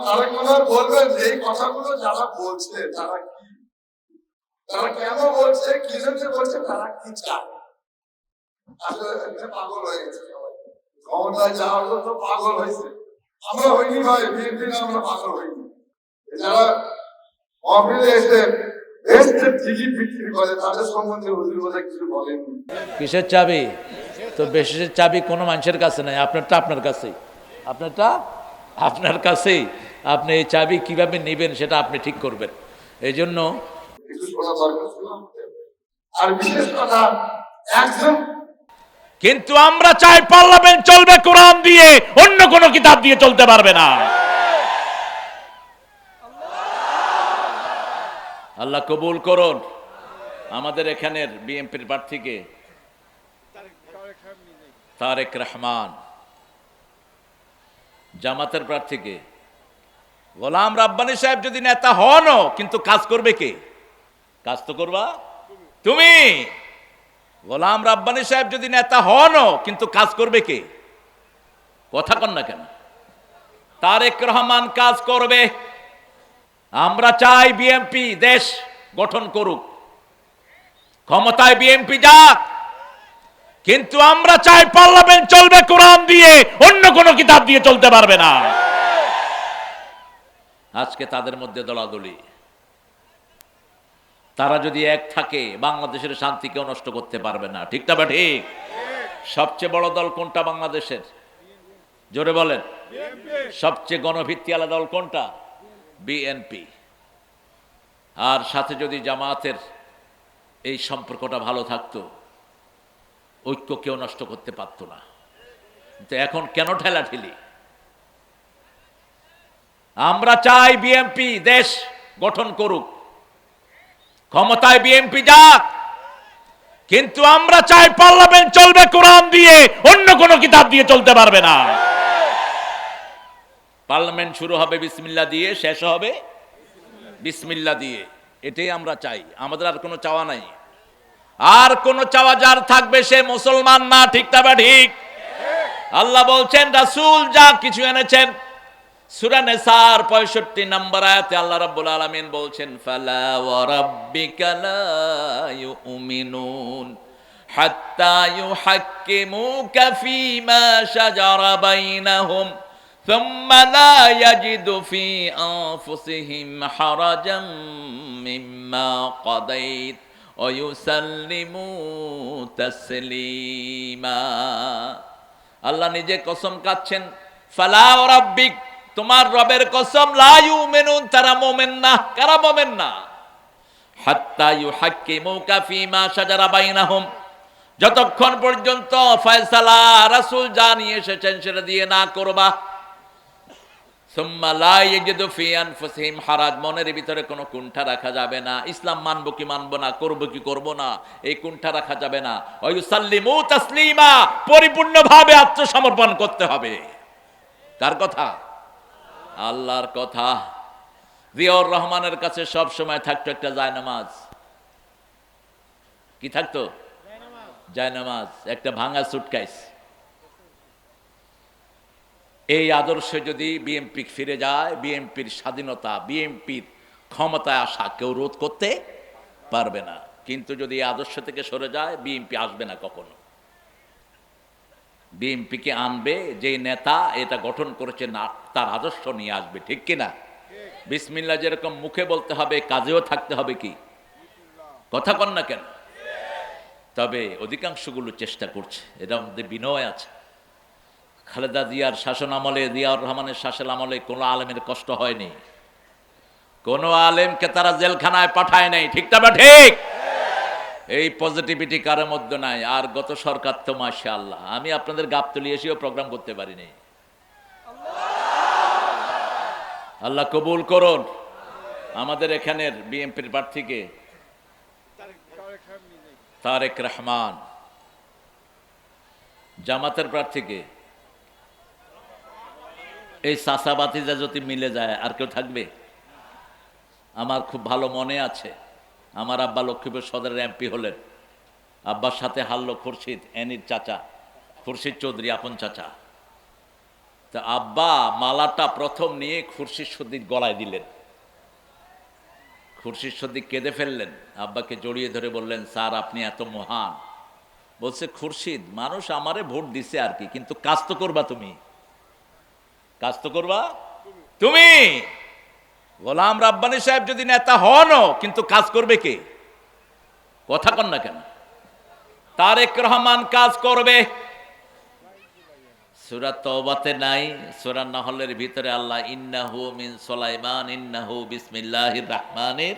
তারা বলবেন যে এই কথাগুলো যারা বলছে তারা কি, তারা কেন বলছে, কি জন্য বলছে, তারা কি চায়? আসলে পাগল হয়ে গেছে, ক্ষমতায় যাওয়ার জন্য পাগল হয়েছে। আমরা হইনি ভাই, বিএনপি না, আমরা পাগল হইনি। যারা মহফিলে এসে বেহেশতের টিকিট বিক্রি করে তাদের সম্বন্ধে হুজুর বোধহয় কিছু বলেননি। কিসের চাবি? তো বেহেশতের চাবি কোনো মানুষের কাছে নাই, আপনারটা আপনার কাছেই, আপনারটা আপনার কাছেই। আপনি এই চাবি কিভাবে নেবেন সেটা আপনি ঠিক করবেন। এই জন্য আর বিশেষ কথা, একজন কিন্তু আমরা চাই পার্লামেন্ট চলবে কোরআন দিয়ে, অন্য কোন কিতাব দিয়ে চলতে পারবে না। আল্লাহ কবুল করুন। আমাদের এখানের বিএনপির প্রার্থীকে তারেক রহমান, জামাতের প্রার্থীকে গোলাম রাব্বানী সাহেব যদি নেতা হনও, কিন্তু কাজ করবে কে? কাজ তো করবা তুমি। গোলাম রাব্বানী সাহেব যদি নেতা হনও, কিন্তু কাজ করবে কে? কথা কন না কেন? তারেক রহমান কাজ করবে। আমরা চাই বিএনপি দেশ গঠন করুক, ক্ষমতায় বিএনপি যাক, কিন্তু আমরা চাই পার্লামেন্ট চলবে কোরআন দিয়ে, অন্য কোন কিতাব দিয়ে চলতে পারবে না। আজকে তাদের মধ্যে দলাদলি। তারা যদি এক থাকে, বাংলাদেশের শান্তি কেউ নষ্ট করতে পারবে না। ঠিক না বা ঠিক? সবচেয়ে বড় দল কোনটা বাংলাদেশের? জোরে বলেন। সবচেয়ে গণভিত্তিওয়ালা দল কোনটা? বিএনপি। আর সাথে যদি জামাতের এই সম্পর্কটা ভালো থাকতো, ঐক্য কেউ নষ্ট করতে পারতো না। কিন্তু এখন কেন ঠেলাঠেলি? আমরা চাই বিএনপি দেশ গঠন করুক, ক্ষমতায় বিএনপি যাক, কিন্তু আমরা চাই পার্লামেন্ট চলবে কোরআন দিয়ে, অন্য কোন কিতাব দিয়ে চলতে পারবে না। পার্লামেন্ট শুরু হবে বিসমিল্লাহ দিয়ে, শেষ হবে বিসমিল্লাহ দিয়ে। এটাই আমরা চাই, আমাদের আর কোনো চাওয়া নাই। আর কোন চাওয়া যার থাকবে সে মুসলমান না। ঠিক না বা ঠিক? আল্লাহ বলছেন, রাসূল যা কিছু এনেছেন, সূরা নিসার 65 নম্বর আয়াতে আল্লাহ রাব্বুল আলামিন বলছেন, ফালা ওয়া রাব্বিকা লা ইউমিনুন হাত্তা ইউহাক্কিমুকা ফীমা শাজারা বাইনাহুম সুম্মা লা ইয়াজিদু ফী আনফুসিহিম হারাজাম মিম্মা কাদাইত ওয়া ইউসাল্লিমু তাসলিমা। আল্লাহ নিজে কসম কাটছেন, ফালা ওয়া রাব্বিক, তোমার রবের কসম, লা ইউমিনুন, তারা মুমিন না। কারা মুমিন না? হাত্তা ইউহাক্কিমুকা ফীমা শাজারা বাইনাহুম, যতক্ষণ পর্যন্ত ফয়সালা রাসূল যা নিয়ে এসেছেন সেটা দিয়ে না করবা। সুম্মা লা ইয়াজিদু ফী আনফুসিহিম হারাজ, মনের ভিতরে কোনো কুণ্ঠা রাখা যাবে না। ইসলাম মানবো কি মানবো না, করবো কি করবো না, এই কুণ্ঠা রাখা যাবে না। ওয়া ইউসাল্লিমু তাসলিমা, পরিপূর্ণভাবে আত্মসমর্পণ করতে হবে। কার কথা? আল্লাহর কথা। জিয়াউর রহমানের কাছে সব সময় থাকতো একটা জায়নামাজ। কি থাকতো? জায়নামাজ, একটা ভাঙা সুটকেস। এই আদর্শ যদি বিএনপি ফিরে যায়, বিএনপির স্বাধীনতা, বিএনপির ক্ষমতায় আসা কেউ রোধ করতে পারবে না। কিন্তু যদি এই আদর্শ থেকে সরে যায়, বিএনপি আসবে না কখনো। বিএনপিকে আনবে যে নেতা এটা গঠন করেছে, না তার আদর্শ নিয়ে আসবে। ঠিক কিনা? বিসমিল্লাহ যেরকম মুখে বলতে হবে, কাজেও থাকতে হবে। কি কথা কন না কেন? তবে অধিকাংশগুলো চেষ্টা করছে, এটার মধ্যে বিনয় আছে। খালেদা জিয়ার শাসন আমলে, জিয়াউর রহমানের শাসন আমলে কোনো আলেমের কষ্ট হয়নি, কোনো আলেমকে তারা জেলখানায় পাঠায় নাই। ঠিক না বা ঠিক? এই পজিটিভিটি কারোর মধ্যে নাই। আর গত সরকার তো মাশাআল্লাহ, আমি আপনাদের গাবতলী এসেও প্রোগ্রাম করতে পারিনি। আল্লাহ কবুল করুন। আমাদের এখানের বিএনপির প্রার্থীকে তারেক রহমান, জামাতের প্রার্থীকে এই চাচাবাতিজা যদি মিলে যায় আর কেউ থাকবে? আমার খুব ভালো মনে আছে, আমার আব্বা লক্ষ্মীপুর সদরের এমপি হলেন, আব্বার সাথে হারলো খুরশিদ, এনির চাচা খুরশিদ চৌধুরী, আপন চাচা। তা আব্বা মালাটা প্রথম নিয়ে খুরশিদ সদ্দিক গলায় দিলেন। খুরশিদ সদ্দিক কেঁদে ফেললেন, আব্বাকে জড়িয়ে ধরে বললেন, স্যার আপনি এত মহান। বলছে, খুরশিদ মানুষ আমারে ভোট দিছে আর কি, কিন্তু কাজ তো করবা তুমি, কাজ তো করবা তুমি। গোলাম রাব্বানী সাহেব যদি নেতা হনও, কিন্তু কাজ করবে কে? কথা কন না কেন? তারেক রহমান কাজ করবে। সূরা তওবাতে নাই, সূরা নাহলের ভিতরে আল্লাহ ইন্নাহু মিন সুলাইমান ইন্নাহু বিসমিল্লাহির রহমানির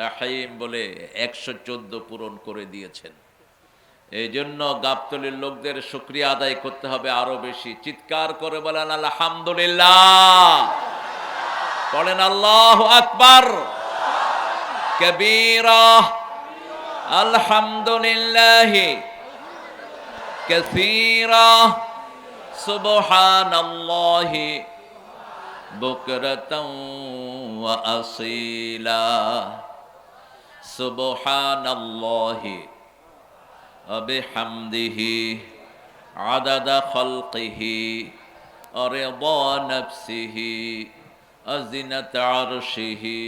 রহিম বলে 114 পূরণ করে দিয়েছেন। এই জন্য গাবতলীর লোকদের শুকরিয়া আদায় করতে হবে আরো বেশি। চিৎকার করে বলেন আলহামদুলিল্লাহ, বলেন আল্লাহু আকবার কবীরা, আলহামদুলিল্লাহ কাসীরা, সুবহানাল্লাহি বুকরাতাও ওয়া আসীলা, সুবহানাল্লাহি ওয়া বিহামদিহি আদাদা খালকিহি ওয়া রিদা নাফসিহি ওয়া জিনাতা আরশিহি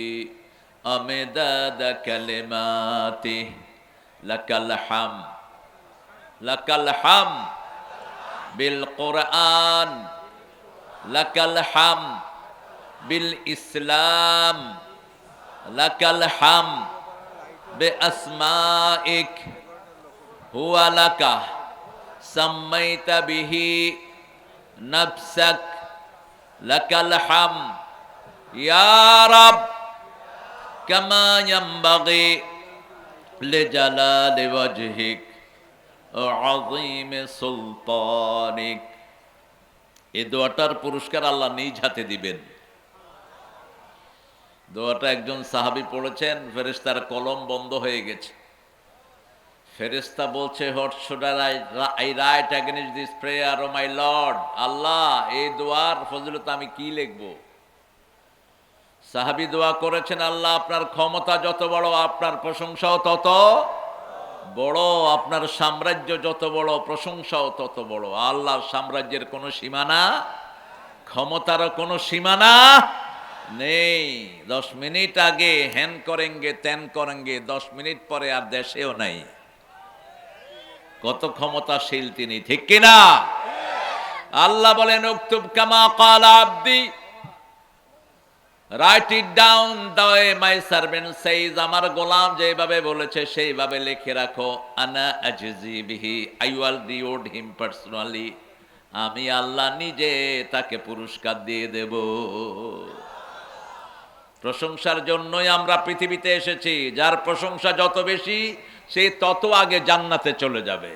ওয়া মিদাদা কালিমাতিহি। লাকাল হামদ, লাকাল হামদ বিল কুরআন, লাকাল হামদ বিল ইসলাম, লাকাল হামদ বিআসমাইক হুয়া লাকা সাম্মাইতা বিহি নাফসাক, লাকাল হামদ ইয়া রাব কামা ইয়ানবাগি লিজালালি ওয়াজহিক ওয়া আযীমি সুলতানিক। এই দোয়াটার পুরস্কার আল্লাহ নিজ হাতে দিবেন। দোয়াটা একজন সাহাবী পড়েছেন, ফেরেশতার কলম বন্ধ হয়ে গেছে। ফেরেশতা বলছে, what should I write against this prayer O my Lord. আল্লাহ, এই দোয়ার ফজিলত আমি কি লিখব? সাহাবী দোয়া করেছেন, আল্লাহ আপনার ক্ষমতা যত বড়, আপনার প্রশংসাও তত বড়, আপনার সাম্রাজ্য যত বড়, প্রশংসাও তত বড়। আল্লাহর সাম্রাজ্যের কোনো সীমানা, ক্ষমতারও কোনো সীমানা নেই। 10 মিনিট আগে হ্যান করেঙ্গে ত্যান করেঙ্গে, 10 মিনিট পরে আর দেশেও নাই। কত ক্ষমতাশীল তিনি, ঠিক কিনা? আল্লাহ বলেন, উকতুব কামা ক্বালা আবদি, write it down the way my servant says, আমার গোলাম যেভাবে বলেছে সেইভাবে লিখে রাখো। আনা আজজি বিহি, I will reward him personally, আমি আল্লাহ নিজে তাকে পুরস্কার দিয়ে দেব। প্রশংসার জন্যই আমরা পৃথিবীতে এসেছি। যার প্রশংসা যত বেশি, সে তত আগে জান্নাতে চলে যাবে।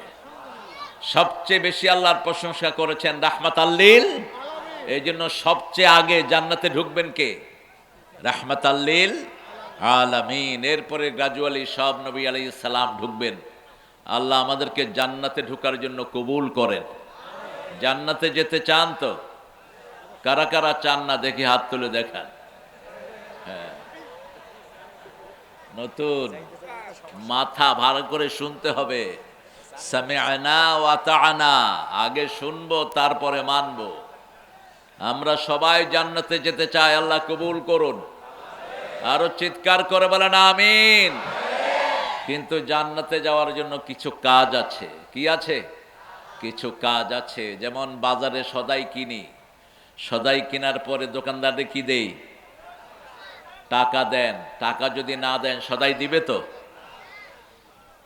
সবচেয়ে বেশি আল্লাহর প্রশংসা করেছেন রাহমাতাল লিল, এই জন্য সবচেয়ে আগে জান্নাতে ঢুকবেন কে? রাহমাতাল লিল আলামিন। এরপরে গ্রাজুয়ালি সব নবী আলাইহিস সালাম ঢুকবেন। আল্লাহ আমাদেরকে জান্নাতে ঢোকার জন্য কবুল করেন। জান্নাতে যেতে চান তো? কারা কারা চান না দেখি হাত তুলে দেখান। হ্যাঁ, নতুন মাথা ভালো করে শুনতে হবে। সামি'না ওয়া আতা'না, আগে শুনবো তারপরে মানবো। আমরা সবাই জান্নাতে যেতে চাই, আল্লাহ কবুল করুন। আরো চিৎকার করে বলেন আমিন। কিন্তু জান্নাতে যাওয়ার জন্য কিছু কাজ আছে। কি আছে? কিছু কাজ আছে। যেমন বাজারে সদাই কিনি, সদাই কেনার পরে দোকানদারে কি দেই? টাকা দেন। টাকা যদি না দেন সদাই দিবে তো?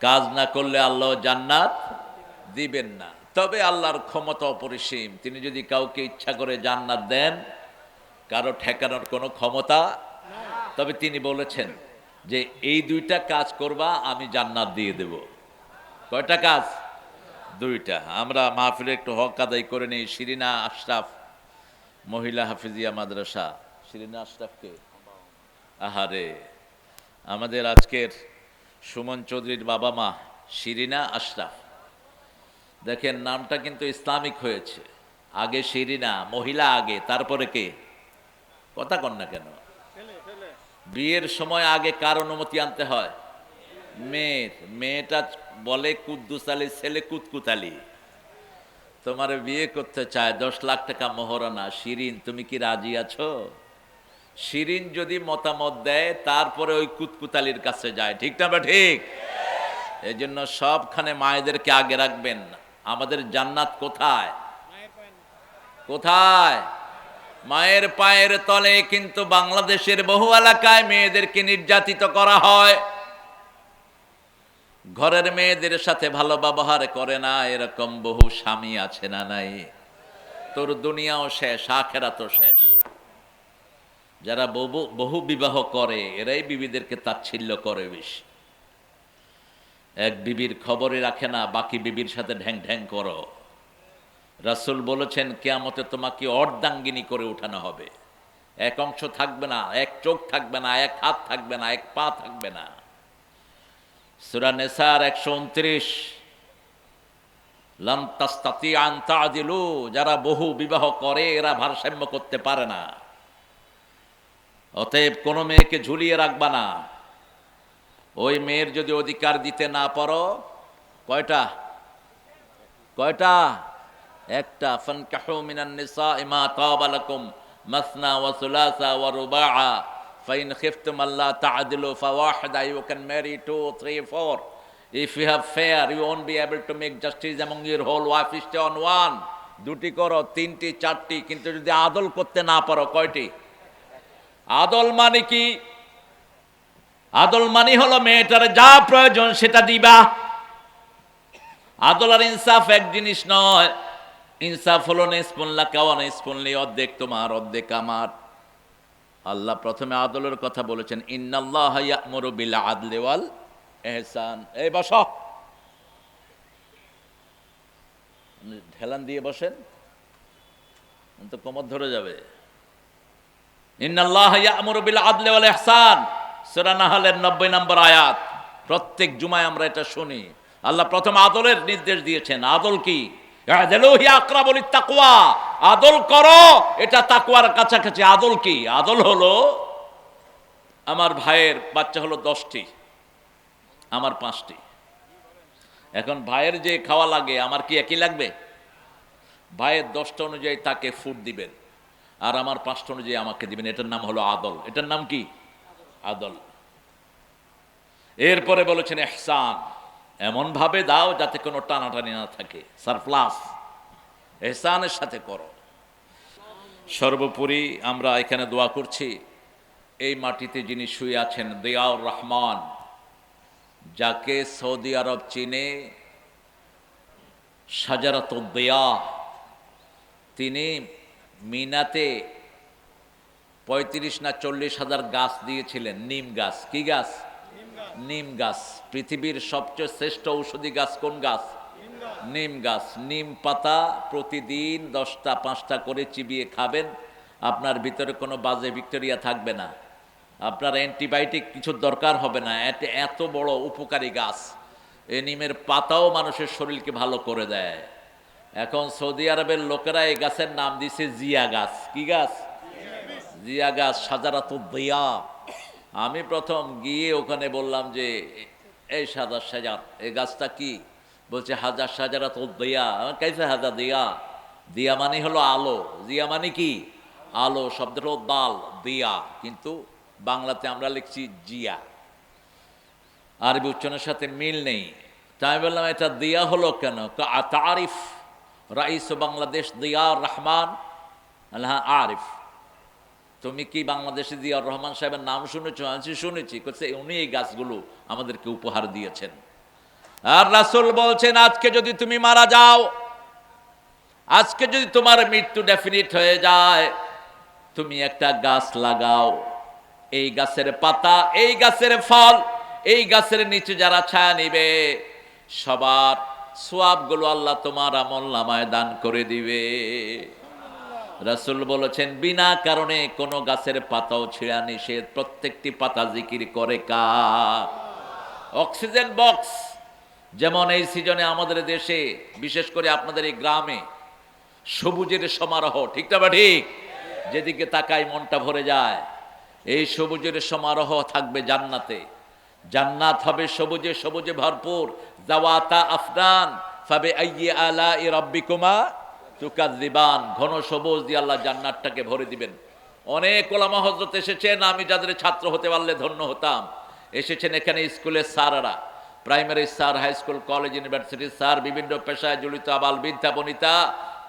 কাজ না করলে আল্লাহ জান্নাত দিবেন না। তবে আল্লাহর ক্ষমতা অপরিসীম, তিনি যদি কাউকে ইচ্ছা করে জান্নাত দেন, কারো ঠেকানোর কোনো ক্ষমতা। তবে তিনি বলেছেন যে এই 2টা কাজ করবা, আমি জান্নাত দিয়ে দেব। কয়টা কাজ? 2টা। আমরা মাহফিলে একটু হক আদায় করে নিই। শিরিনা আশরাফ মহিলা হাফিজিয়া মাদ্রাসা। শিরিনা আশরাফকে, আহারে, আমাদের আজকের সুমন চৌধুরীর বাবা মা শিরিনা আশরাফ। দেখেন নামটা কিন্তু ইসলামিক হয়েছে। আগে শিরিনা, মহিলা আগে, তারপরে কে? কথা কন না কেন? বিয়ের সময় আগে কার অনুমতি আনতে হয়? মেয়ের। মেয়েটা বলে কুদ্দুস আলী, ছেলে কুতকুত আলী। তো তোমার বিয়ে করতে চায়, 10 লাখ টাকা মোহরানা। শিরিন, তুমি কি রাজি আছো? শিরিন যদি মতামত দেয়, তারপরে ওই কুতকুতালির কাছে যায়। ঠিক না বা ঠিক? এই জন্য সবখানে মায়েদেরকে আগে রাখবেন। আমাদের জান্নাত কোথায়? কোথায়? মায়ের পায়ের তলে। কিন্তু বাংলাদেশের বহু এলাকায় মেয়েদেরকে নির্যাতিত করা হয়, ঘরের মেয়েদের সাথে ভালো ব্যবহার করে না। এরকম বহু স্বামী আছে না নাই? তোর দুনিয়াও শেষ, আখেরাতও শেষ। যারা বহু বিবাহ করে এরাই বিবিদেরকে তাচ্ছিল্য করে বেশি। এক বিবির খবরই রাখে না, বাকি বিবির সাথে ঢ্যাং ঢ্যাং করো। রাসূল বলেছেন, কিয়ামতে তোমাকে অর্ধাঙ্গিনী করে উঠানো হবে। এক অংশ থাকবে না, এক চোখ থাকবে না, এক হাত থাকবে না, এক পা থাকবে না। সূরা নিসার 129। লান তাস্তাতি আন তা'দিলু, যারা বহু বিবাহ করে এরা ভারসাম্য করতে পারে না। অতএব কোনো মেয়েকে ঝুলিয়ে রাখবা না। ওই মেয়ের যদি অধিকার দিতে না পারো, কয়টা? একটা। ফানকাহু মিনান নিসাই মা তাবা লাকুম মাসনা ওয়া সুলাসা ওয়া রুবাআ ফাইন খিফতুম আল্লা তা'দিলু ফাওয়াহিদা। You can marry 2, 3, 4. If you have fair, you won't be able to make justice among your whole wife. Stay on one. 2টি করো, 3টি, 4টি। কিন্তু যদি আদল করতে না পারো, কয়টি? আদল মানে কি? আদল মানে হলো মেয়েটার যা প্রয়োজন সেটা দিবা। আদল আর ইনসাফ এক জিনিস নয়। ইনসাফ হলো নিসফুল্লাহ কাওয়া নিসফুল্লি, অর্ধেক তোমার অর্ধেক আমার। আল্লাহ প্রথমে আদলের কথা বলেছেন, ইন্নাল্লাহা ইয়া'মুরু বিল আদলি ওয়াল ইহসান। এই বসো, ঢেলান দিয়ে বসেন, তো কোমর ধরে যাবে। ইন্নাল্লাহা ইয়া'মুরু বিল আদলি ওয়াল ইহসান, সূরা নাহলের 90 নম্বর আয়াত। প্রত্যেক জুমায় আমরা এটা শুনি। আল্লাহ প্রথম আদলের নির্দেশ দিয়েছেন। আদল কি? ইআদিলু হিয়া আকরাবু লিত্তাকওয়া। আদল করো, এটা তাকওয়ার কাছাকাছি। আদল কি? আদল হলো, আমার ভাইয়ের বাচ্চা হলো 10টি, আমার 5টি। এখন ভাইয়ের যে খাওয়া লাগে আমার কি একই লাগবে? ভাইয়ের 10টা অনুযায়ী তাকে ফুড দিবেন, আর আমার 5টা অনুযায়ী আমাকে দিবেন। এটার নাম হলো আদল। এটার নাম কি? আদল। এরপরে বলেছেন ইহসান, এমন ভাবে দাও যাতে কোনো টানাটানি না থাকে, সারপ্লাস। ইহসানের সাথে করো। সর্বোপরি আমরা এখানে দোয়া করছি, এই মাটিতে যিনি শুয়ে আছেন দিয়াউর রহমান, যাকে সৌদি আরব চীনে শাজারাতুদ দিয়া, তিনি মিনাতে 35 না 40 হাজার গাছ দিয়েছিলেন। নিম গাছ। কি গাছ? নিম গাছ। পৃথিবীর সবচেয়ে শ্রেষ্ঠ ঔষধি গাছ কোন গাছ? নিম গাছ। নিম পাতা প্রতিদিন 10টা 5টা করে চিবিয়ে খাবেন, আপনার ভিতরে কোনো বাজে ব্যাকটেরিয়া থাকবে না, আপনার অ্যান্টিবায়োটিক কিছু দরকার হবে না। এত বড় উপকারী গাছ। এই নিমের পাতাও মানুষের শরীরকে ভালো করে দেয়। এখন সৌদি আরবের লোকেরা এই গাছের নাম দিয়েছে জিয়া গাছ। কি গাছ? জিয়া গাছ, শাজারাতুদ দিয়া। আমি প্রথম গিয়ে ওখানে বললাম যে, এই সাজার এই গাছটা কি? বলছে হাজার শাজারাতুদ দিয়া। কাইফে হাজা দিয়া? দিয়া মানে হলো আলো। জিয়া মানে কি? আলো। শব্দটা হলো দাল, দিয়া, কিন্তু বাংলাতে আমরা লিখছি জিয়া। আরবি উচ্চারণের সাথে মিল নেই। তাই আমি বললাম, এটা দিয়া হলো কেন? তারিফ রাইস বাংলাদেশ দিয়াউর রহমান। আল্লাহ আরিফ, তুমি কি বাংলাদেশে জিয়াউর রহমান সাহেবের নাম শুনেছ? আমি শুনেছি। উনি এই গাছগুলো আমাদেরকে উপহার দিয়েছেন। আর রাসূল বলছেন, আজকে যদি তুমি মারা যাও, আজকে যদি তোমার মৃত্যু ডেফিনিট হয়ে যায়, তুমি একটা গাছ লাগাও। এই গাছের পাতা, এই গাছের ফল, এই গাছের নিচে যারা ছায়া নিবে, সবার সওয়াবগুলো আল্লাহ তোমার আমলনামায় দান করে দিবে। রাসূল বলেছেন, বিনা কারণে কোনো গাছের পাতাও ছিঁড়া নিষেধ। প্রত্যেকটি পাতা জিকির করে কার? Oxygen box. যেমন এই সিজনে আমাদের দেশে, বিশেষ করে আপনাদের এই গ্রামে, সবুজের সমারোহ। ঠিক না বা ঠিক? যেদিকে তাকাই মনটা ভরে যায়। এই সবুজের সমারোহ থাকবে জান্নাতে। জান্নাত হবে সবুজে সবুজে ভরপুর। জাওয়াতা আফনান ফাবে আইয়ি আলাই রাব্বিকুমা তুকাজ্জিবান, ঘন সবুজ দিয়ে আল্লাহ জান্নাতটাকে ভরে দিবেন। অনেক ওলামা হযরত এসেছেন, আমি যাদের ছাত্র হতে পারলে ধন্য হতাম। এসেছেন এখানে স্কুলের স্যাররা, primary sir, high school, college, ইউনিভার্সিটির স্যার, বিভিন্ন পেশায় জড়িত আবাল বৃদ্ধা বনিতা,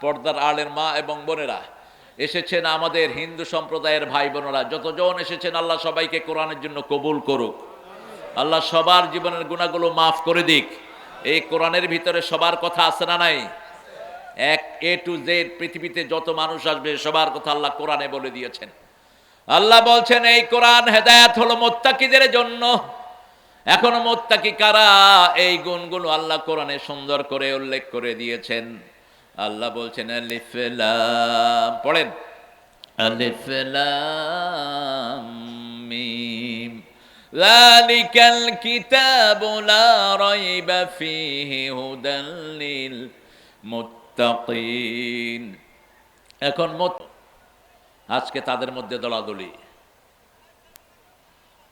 পর্দার আড়ের মা এবং বোনেরা এসেছেন, আমাদের হিন্দু সম্প্রদায়ের ভাই বোনেরা যতজন এসেছেন, আল্লাহ সবাইকে কোরআনের জন্য কবুল করুক। আল্লাহ সবার জীবনের গুনাহগুলো মাফ করে দিক। এই কোরআনের ভিতরে সবার কথা আছে না নাই? এক এ টু জেড পৃথিবীতে যত মানুষ আসবে সবার কথা আল্লাহ কোরআনে বলে দিয়েছেন। আল্লাহ বলছেন এই কোরআন হেদায়েত হলো মুত্তাকিদের জন্য। এখন মুত্তাকি কারা? এই গুণগুলো আল্লাহ কোরআনে সুন্দর করে উল্লেখ করে দিয়েছেন। আল্লাহ বলছেন আলিফ লাম, পড়েন আলিফ লাম মিম যালিকাল কিতাবু লা রাইবা ফীহি হুদাল লিল মুত্তাকিন। এখন আজকে তাদের মধ্যে দলাদলি।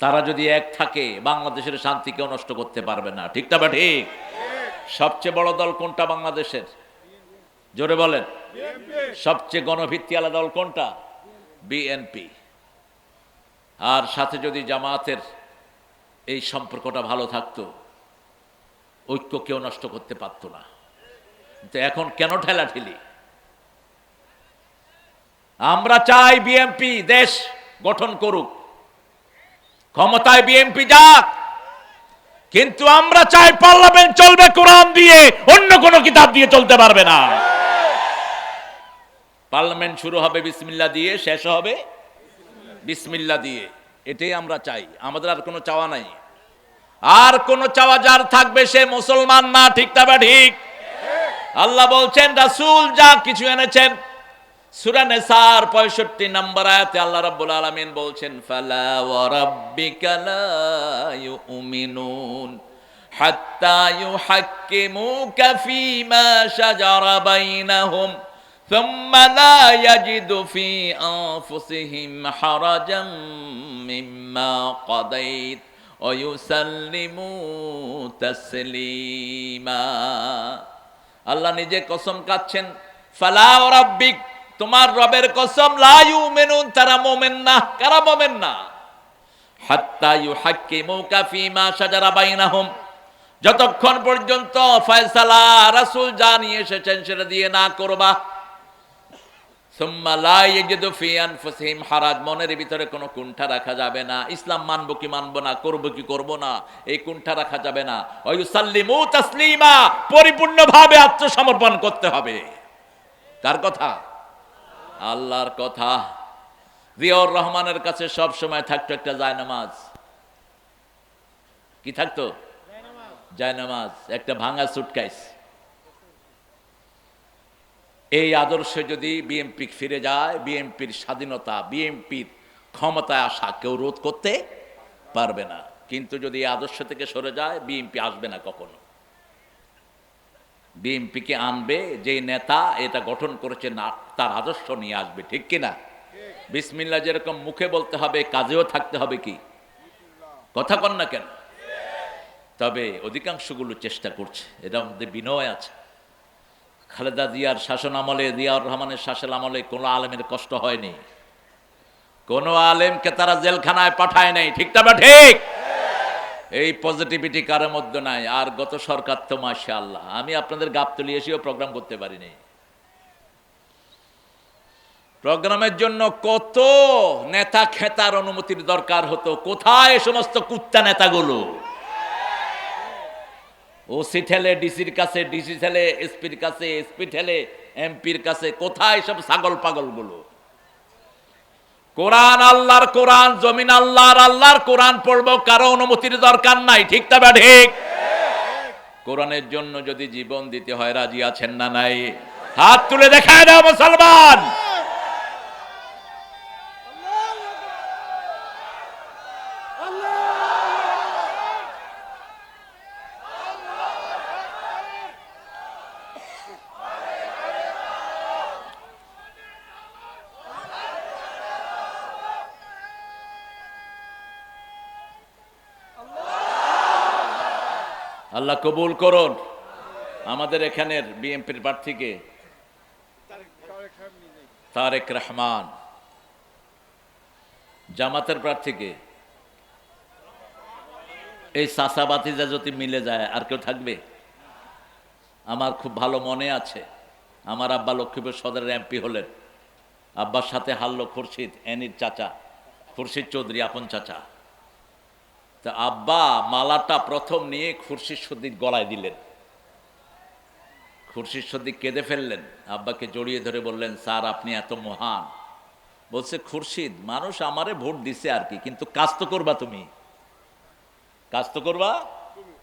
তারা যদি এক থাকে বাংলাদেশের শান্তি কেউ নষ্ট করতে পারবে না, ঠিক না? বা ঠিক? সবচেয়ে বড় দল কোনটা বাংলাদেশের? জোরে বলেন। সবচেয়ে গণভিত্তিওয়ালা দল কোনটা? বিএনপি। আর সাথে যদি জামায়াতের এই সম্পর্কটা ভালো থাকতো, ঐক্য কেউ নষ্ট করতে পারত না। কিন্তু এখন কেন ঠেলাঠেলি? আমরা চাই বিএনপি দেশ গঠন করুক, ক্ষমতায় বিএনপি যাক, কিন্তু আমরা চাই পার্লামেন্ট চলবে কোরআন দিয়ে, অন্য কোন কিতাব দিয়ে চলতে পারবে না। পার্লামেন্ট শুরু হবে বিসমিল্লাহ দিয়ে, শেষ হবে বিসমিল্লাহ দিয়ে। এটাই আমরা চাই, আমাদের আর কোনো চাওয়া নাই। আর কোন চাওয়া যার থাকবে সে মুসলমান না, ঠিক না? ঠিক। আল্লাহ বলছেন রাসূল যা কিছু এনেছেন, সূরা নিসার 65 নম্বর আয়াতে আল্লাহ রাব্বুল আলামিন বলছেন ফালা ওয়া রাব্বিকা লা ইউমিনুন হাত্তা ইউহাক্কিমুকা ফীমা শাজারা বাইনাহুম সুম্মা লা ইয়াজিদু ফী আনফুসিহিম হারাজাম মিম্মা কাদাইত ওয়া ইউসাল্লিমু তাসলিমা। আল্লাহ নিজে কসম কাটছেন, ফালা ওয়া রাব্বিক, তোমার রবের কসম, লা ইউমিনুন, তারা মুমিন না। কারা মুমিন না? হাত্তা ইউহাক্কিমুকা ফীমা শাজারা বাইনাহুম, যতক্ষণ পর্যন্ত ফয়সালা রাসূল জানিয়ে এসেছেন সেটা দিয়ে না করবা। সুম্মা লা ইয়াজিদু ফী আনফুসিহিম হারাজ, মনের ভিতরে কোনো কুণ্ঠা রাখা যাবে না। ইসলাম মানবো কি মানবো না, করবো কি করবো না, এই কুণ্ঠা রাখা যাবে না। ওয়া ইউসাল্লিমু তাসলিমা, পরিপূর্ণভাবে আত্মসমর্পণ করতে হবে। কার কথা? আল্লাহর কথা। জিয়াউর রহমানের কাছে সব সময় থাকতো একটা জায়নামাজ। কি থাকতো? জায়নামাজ, একটা ভাঙা সুটকেস। এই আদর্শে যদি বিএনপি ফিরে যায়, বিএনপির স্বাধীনতা, বিএনপির ক্ষমতায় আসা কেউ রোধ করতে পারবে না। কিন্তু যদি এই আদর্শ থেকে সরে যায়, বিএনপি আসবে না কখনো। বিএনপিকে আনবে যে নেতা এটা গঠন করেছে, না তার আদর্শ নিয়ে আসবে, ঠিক কিনা? বিসমিল্লাহ যেরকম মুখে বলতে হবে, কাজেও থাকতে হবে। কি কথা কন না কেন? তবে অধিকাংশগুলো চেষ্টা করছে, এটার মধ্যে বিনয় আছে। খালেদা জিয়ার শাসন আমলে, জিয়াউর রহমানের শাসন আমলে কোনো আলেমের কষ্ট হয়নি, কোনো আলেমকে তারা জেলখানায় পাঠায় নাই, ঠিক না? ঠিক। এই পজিটিভিটি কারোর মধ্যে নাই। আর গত সরকার তো মাশাআল্লাহ, আমি আপনাদের গাবতলী এসেও প্রোগ্রাম করতে পারিনি। প্রোগ্রামের জন্য কত নেতা খেতার অনুমতির দরকার হতো, কোথায় সমস্ত কুত্তা নেতাগুলো? ওসি ঠেলে ডিসির কাছে, ডিসি ঠেলে এসপির কাছে, এসপি ঠেলে এমপির কাছে, কোথায় সব ছাগল পাগল গুলো? কোরআন আল্লাহর কোরআন, জমিন আল্লাহর, আল্লাহর কোরআন পড়বো, কারো অনুমতির দরকার নাই, ঠিক না? ঠিক। কোরআনের জন্য যদি জীবন দিতে হয়, রাজি আছেন না নাই? হাত তুলে দেখায় দাও মুসলমান। আল্লাহ কবুল করুন। আমাদের এখানের বিএনপির প্রার্থীকে তারেক রহমান। জামাতের প্রার্থীকে এই চাচা বাতিজা যদি মিলে যায় আর কেউ থাকবে? আমার খুব ভালো মনে আছে, আমার আব্বা লক্ষ্মীপুর সদরের এমপি হলেন, আব্বার সাথে হারলো খুরশিদ এনির চাচা, খুরশিদ চৌধুরী আপন চাচা। তা আব্বা মালাটা প্রথম নিয়ে খুরশিদ সদ্দিক গলায় দিলেন। খুরশিদ সদ্দিক কেঁদে ফেললেন, আব্বাকে জড়িয়ে ধরে বললেন, স্যার আপনি এত মহান। বলছে, খুরশিদ মানুষ আমারে ভোট দিছে আর কি, কিন্তু কাজ তো করবা তুমি, কাজ তো করবা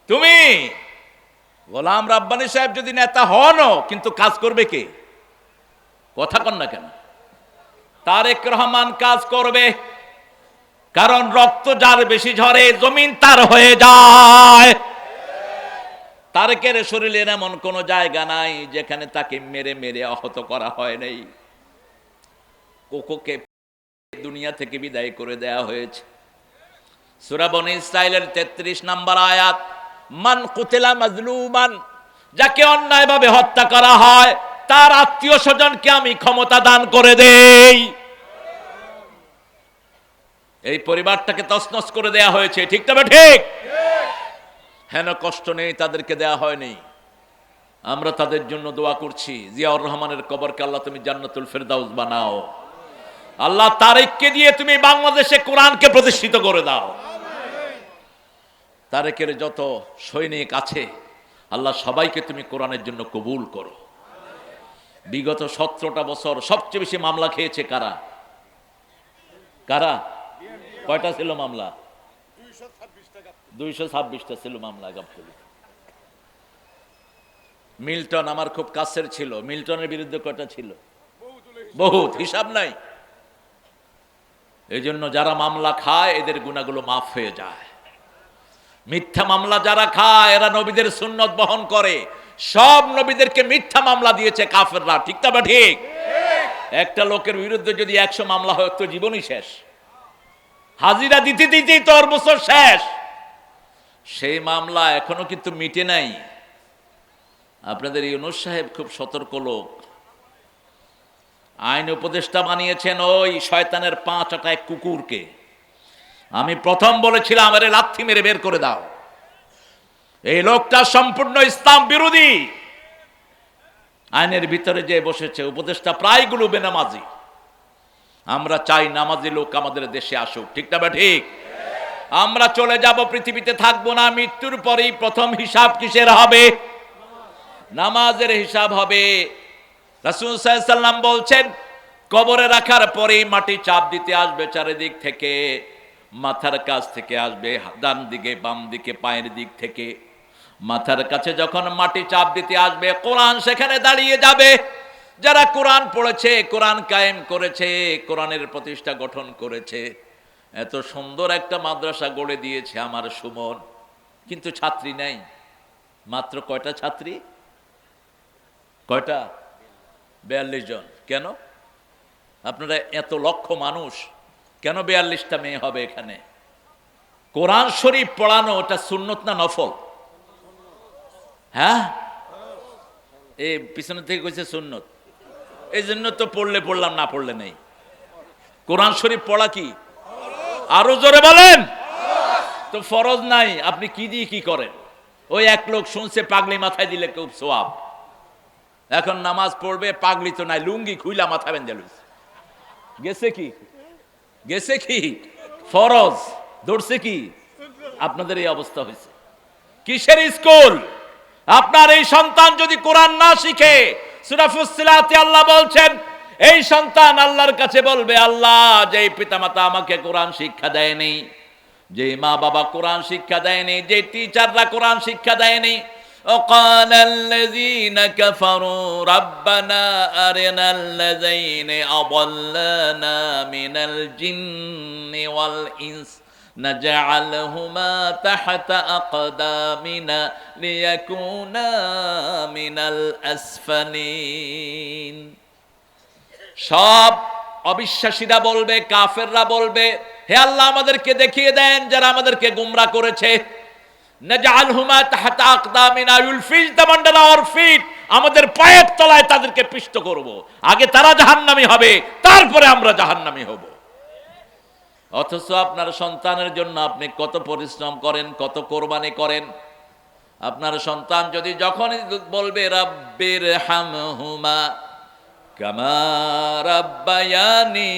তুমি। গোলাম রাব্বানী সাহেব যদি নেতা হনও, কিন্তু কাজ করবে কে? কথা কন না কেন? তারেক রহমান কাজ করবে, কারণ রক্ত যার বেশি ঝরে জমিন তার হয়ে যায়। তারেকের শরীরের এমন কোন জায়গা নাই যেখানে তাকে মেরে মেরে আহত করা হয় নাই। কোকোকে দুনিয়া থেকে বিদায় করে দেয়া হয়েছে। সূরা বনী ইসরাঈলের 33 নম্বর আয়াত, মান কুতিলা মাজলুমান, যাকে অন্যায়ভাবে হত্যা করা হয় তার আত্মীয় স্বজনকে আমি ক্ষমতা দান করে দেই। এই পরিবারটাকে তছনছ করে দেয়া হয়েছে, ঠিক তবে ঠিক? হেন কষ্ট নেই, তাদেরকে দেয়া হয়নি। আমরা তাদের জন্য দোয়া করছি, জিয়াউর রহমানের কবরকে আল্লাহ তুমি জান্নাতুল ফেরদাউস বানাও। আল্লাহ তারেককে দিয়ে তুমি বাংলাদেশে কোরআনকে প্রতিষ্ঠিত করে দাও। তারেকের যত সৈনিক আছে আল্লাহ সবাইকে তুমি কোরআনের জন্য কবুল করো। বিগত 17টা বছর সবচেয়ে বেশি মামলা খেয়েছে কারা? কারা? কয়টা ছিল মামলা? 226টা ছিল মামলা গাবতলী। মিল্টন আমার খুব কাছের ছিল, মিল্টনের বিরুদ্ধে কয়টা ছিল? বহুত, হিসাব নাই। এই জন্য যারা মামলা খায় এদের গুনাহগুলো মাফ হয়ে যায়। মিথ্যা মামলা যারা খায় এরা নবীদের সুন্নত বহন করে। সব নবীদেরকে মিথ্যা মামলা দিয়েছে কাফেররা, ঠিক না ঠিক? একটা লোকের বিরুদ্ধে যদি 100 মামলা হয় তো জীবনই শেষ, হাজিরা দিতে দিতেই তো ওর বছর শেষ। সেই মামলা এখনো কিন্তু মিটে নাই। আপনাদের ইউনূস সাহেব খুব সতর্ক লোক, আইন উপদেষ্টা বানিয়েছেন ওই শয়তানের 5 আটায় কুকুরকে। আমি প্রথম বলেছিলাম আরে লাথি মেরে বের করে দাও। এই লোকটা সম্পূর্ণ ইসলাম বিরোধী। আইনের ভিতরে যে বসেছে উপদেষ্টা প্রায়গুলো বেনামাজি। আমরা চাই নামাজি লোক আমাদের দেশে আসুক, ঠিক না ঠিক? আমরা চলে যাব, পৃথিবীতে থাকবো না। মৃত্যুর পরেই প্রথম হিসাব কিসের হবে? নামাজের হিসাব হবে। রাসূল সাল্লাল্লাহু আলাইহি ওয়াসাল্লাম বলছেন, কবরে রাখার পরেই মাটি চাপ দিতে আসবে চারিদিক থেকে। মাথার কাছ থেকে আসবে, ডান দিকে বাম দিকে পায়ের দিক থেকে। মাথার কাছে যখন মাটি চাপ দিতে আসবে, কোরআন সেখানে দাঁড়িয়ে যাবে। যারা কোরআন পড়েছে, কোরআন কায়েম করেছে, কোরআনের প্রতিষ্ঠা গঠন করেছে, এত সুন্দর একটা মাদ্রাসা গড়ে দিয়েছে আমার সুমন, কিন্তু ছাত্রী নাই। মাত্র কয়টা ছাত্রী? কয়টা? 42 জন। কেন? আপনারা এত লক্ষ মানুষ, কেন 42টা মেয়ে হবে এখানে? কোরআন শরীফ পড়ানো ওটা সুন্নত না নফল? হ্যাঁ, এই পিছনে থেকে কইছে সুন্নত, এই জন্য তো পড়লে পড়লাম, না পড়লে নেই। কোরআন শরীফ পড়া কি? আরো জোরে বলেন। তো ফরজ নাই, আপনি কি দিয়ে কি করেন? ওই এক লোক শুনছে পাগলি মাথায় দিলে খুব সওয়াব। এখন নামাজ পড়বে, পাগলি তো নাই, লুঙ্গি খুইলা মাথা বেঁধে লইছে। গেছে কি? গেছে কি? ফরজ ধরছে কি? আপনাদের এই অবস্থা হয়েছে। কিসের স্কুল? আপনার এই সন্তান যদি কোরআন না শিখে, সূরা ফুসসিলাতে আল্লাহ বলছেন এই সন্তান আল্লাহর কাছে বলবে, আল্লাহ যেই পিতামাতা আমাকে কোরআন শিক্ষা দেয়নি, যে মা বাবা কোরআন শিক্ষা দেয়নি, যে টিচাররা কোরআন শিক্ষা দেয়নি, وقال الذين كفروا ربنا أرنا الذين أضلنا من الجن والإنس نجعلهما تحت أقدامنا ليكونا من الأسفلين। সব অবিশ্বাসীরা বলবে, কাফেররা বলবে, হে আল্লাহ আমাদেরকে দেখিয়ে দেন যারা আমাদেরকে গোমরা করেছে। নাজআলহুমা তাহতা আকদামিনা ইউলফিজ দাম আন্ডার আওয়ার ফিট, আমাদের পায়ের তলায় তাদেরকে পিষ্ট করব। আগে তারা জাহান্নামী হবে, তারপরে আমরা জাহান্নামী হব। অথচ আপনার সন্তানের জন্য আপনি কত পরিশ্রম করেন, কত কোরবানি করেন। আপনার সন্তান যদি যখনই বলবে রাব্বির হামহুমা কামা রাব্বায়ানি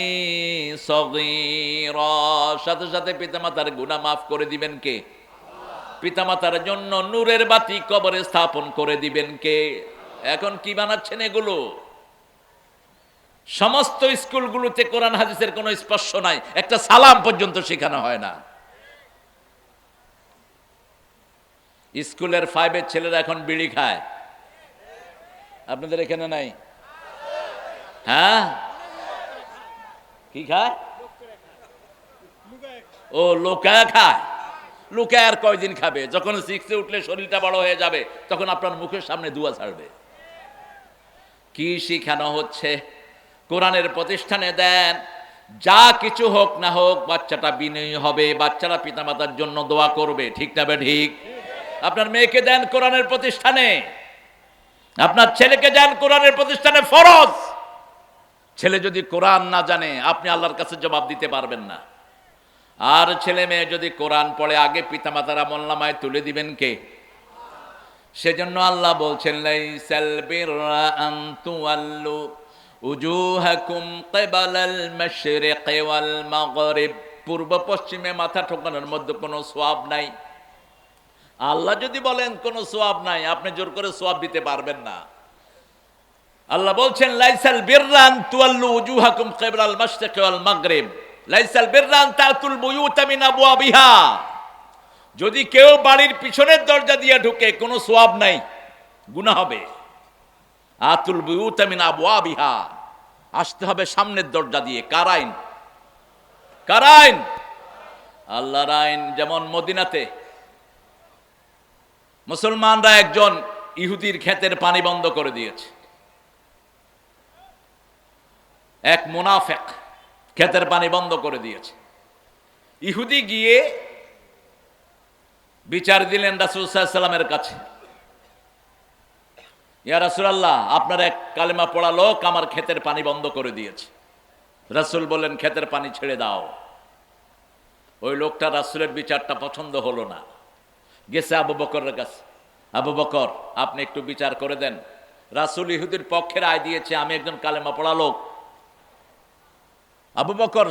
সগীরা, সাথে সাথে পিতামাতার গুনাহ মাফ করে দিবেন কে? পিতামাতার জন্য নূরের বাতি কবরে স্থাপন করে দিবেন কে? এখন কি বানাচ্ছেন এগুলো? সমস্ত স্কুলগুলোতে কোরআন হাদিসের কোনো স্পর্শ নাই, একটা সালাম পর্যন্ত শেখানো হয় না। স্কুলের 5-এর ছেলেরা এখন বিড়ি খায়, আপনাদের এখানে নাই? হ্যাঁ, কি খায়? ও লোকায়া খায়। লোকায় আর কয়দিন খাবে? যখন 6-এ উঠলে শরীরটা বড় হয়ে যাবে, তখন আপনার মুখের সামনে দুয়া ছাড়বে। কি শিখানো হচ্ছে? কোরআনের প্রতিষ্ঠানে দেন, যা কিছু হোক না হোক বাচ্চাটা বিনয়ী হবে, বাচ্চারা পিতামাতার জন্য দোয়া করবে, ঠিক না বে ঠিক? আপনার মেয়েকে দেন কোরআনের প্রতিষ্ঠানে, আপনার ছেলেকে দেন কোরআনের প্রতিষ্ঠানে, ফরজ। ছেলে যদি কোরআন না জানে, আপনি আল্লাহর কাছে জবাব দিতে পারবেন না। আর ছেলে মেয়ে যদি কোরআন পড়ে, আগে পিতামাতার আমলনামায় তুলে দিবেন কে? সেজন্য আল্লাহ বলছেন, লাইসাল বিররা আন তুওয়াল্লু উজুহাকুম কিবালাল মাশরিকি ওয়াল মাগরিব, পূর্ব পশ্চিমে মাথা ঠোকানোর মধ্যে কোনো সওয়াব নাই। আল্লাহ যদি বলেন কোনো সওয়াব নাই, আপনি জোর করে সওয়াব দিতে পারবেন না। আল্লাহ বলছেন, লাইসাল বিররা আন তুওয়াল্লু উজুহাকুম কিবালাল মাশরিকি ওয়াল মাগরিব, লাইসাল বিররা আন তাতুল বুয়ুতা মিন আবওয়াবিহা। যদি কেউ বাড়ির পিছনের দরজা দিয়ে ঢুকে, কোনো সওয়াব নাই, গুনাহ হবে। আতুল বুয়ুতা মিন আবওয়াবিহা, আসতে হবে সামনের দরজা দিয়ে। কার আইন? কার আইন? আল্লাহর আইন। যেমন মদিনাতে মুসলমানরা একজন ইহুদির ক্ষেতের পানি বন্ধ করে দিয়েছে। এক মুনাফিক ক্ষেতের পানি বন্ধ করে দিয়েছে। ইহুদি গিয়ে বিচার দিলেন রাসূল সাল্লাল্লাহু আলাইহি ওয়াসাল্লামের কাছে, ইয়া রাসূলুল্লাহ, আপনার এক কালেমা পড়া লোক আমার ক্ষেতের পানি বন্ধ করে দিয়েছে। রাসূল বললেন, ক্ষেতের পানি ছেড়ে দাও। ওই লোকটা রাসূলের বিচারটা পছন্দ হলো না, গেছে আবু বকরের কাছে। আবু বকর, আপনি একটু বিচার করে দেন। রাসূল ইহুদির পক্ষে রায় দিয়েছে, আমি একজন কালেমা পড়া লোক। আবু বকর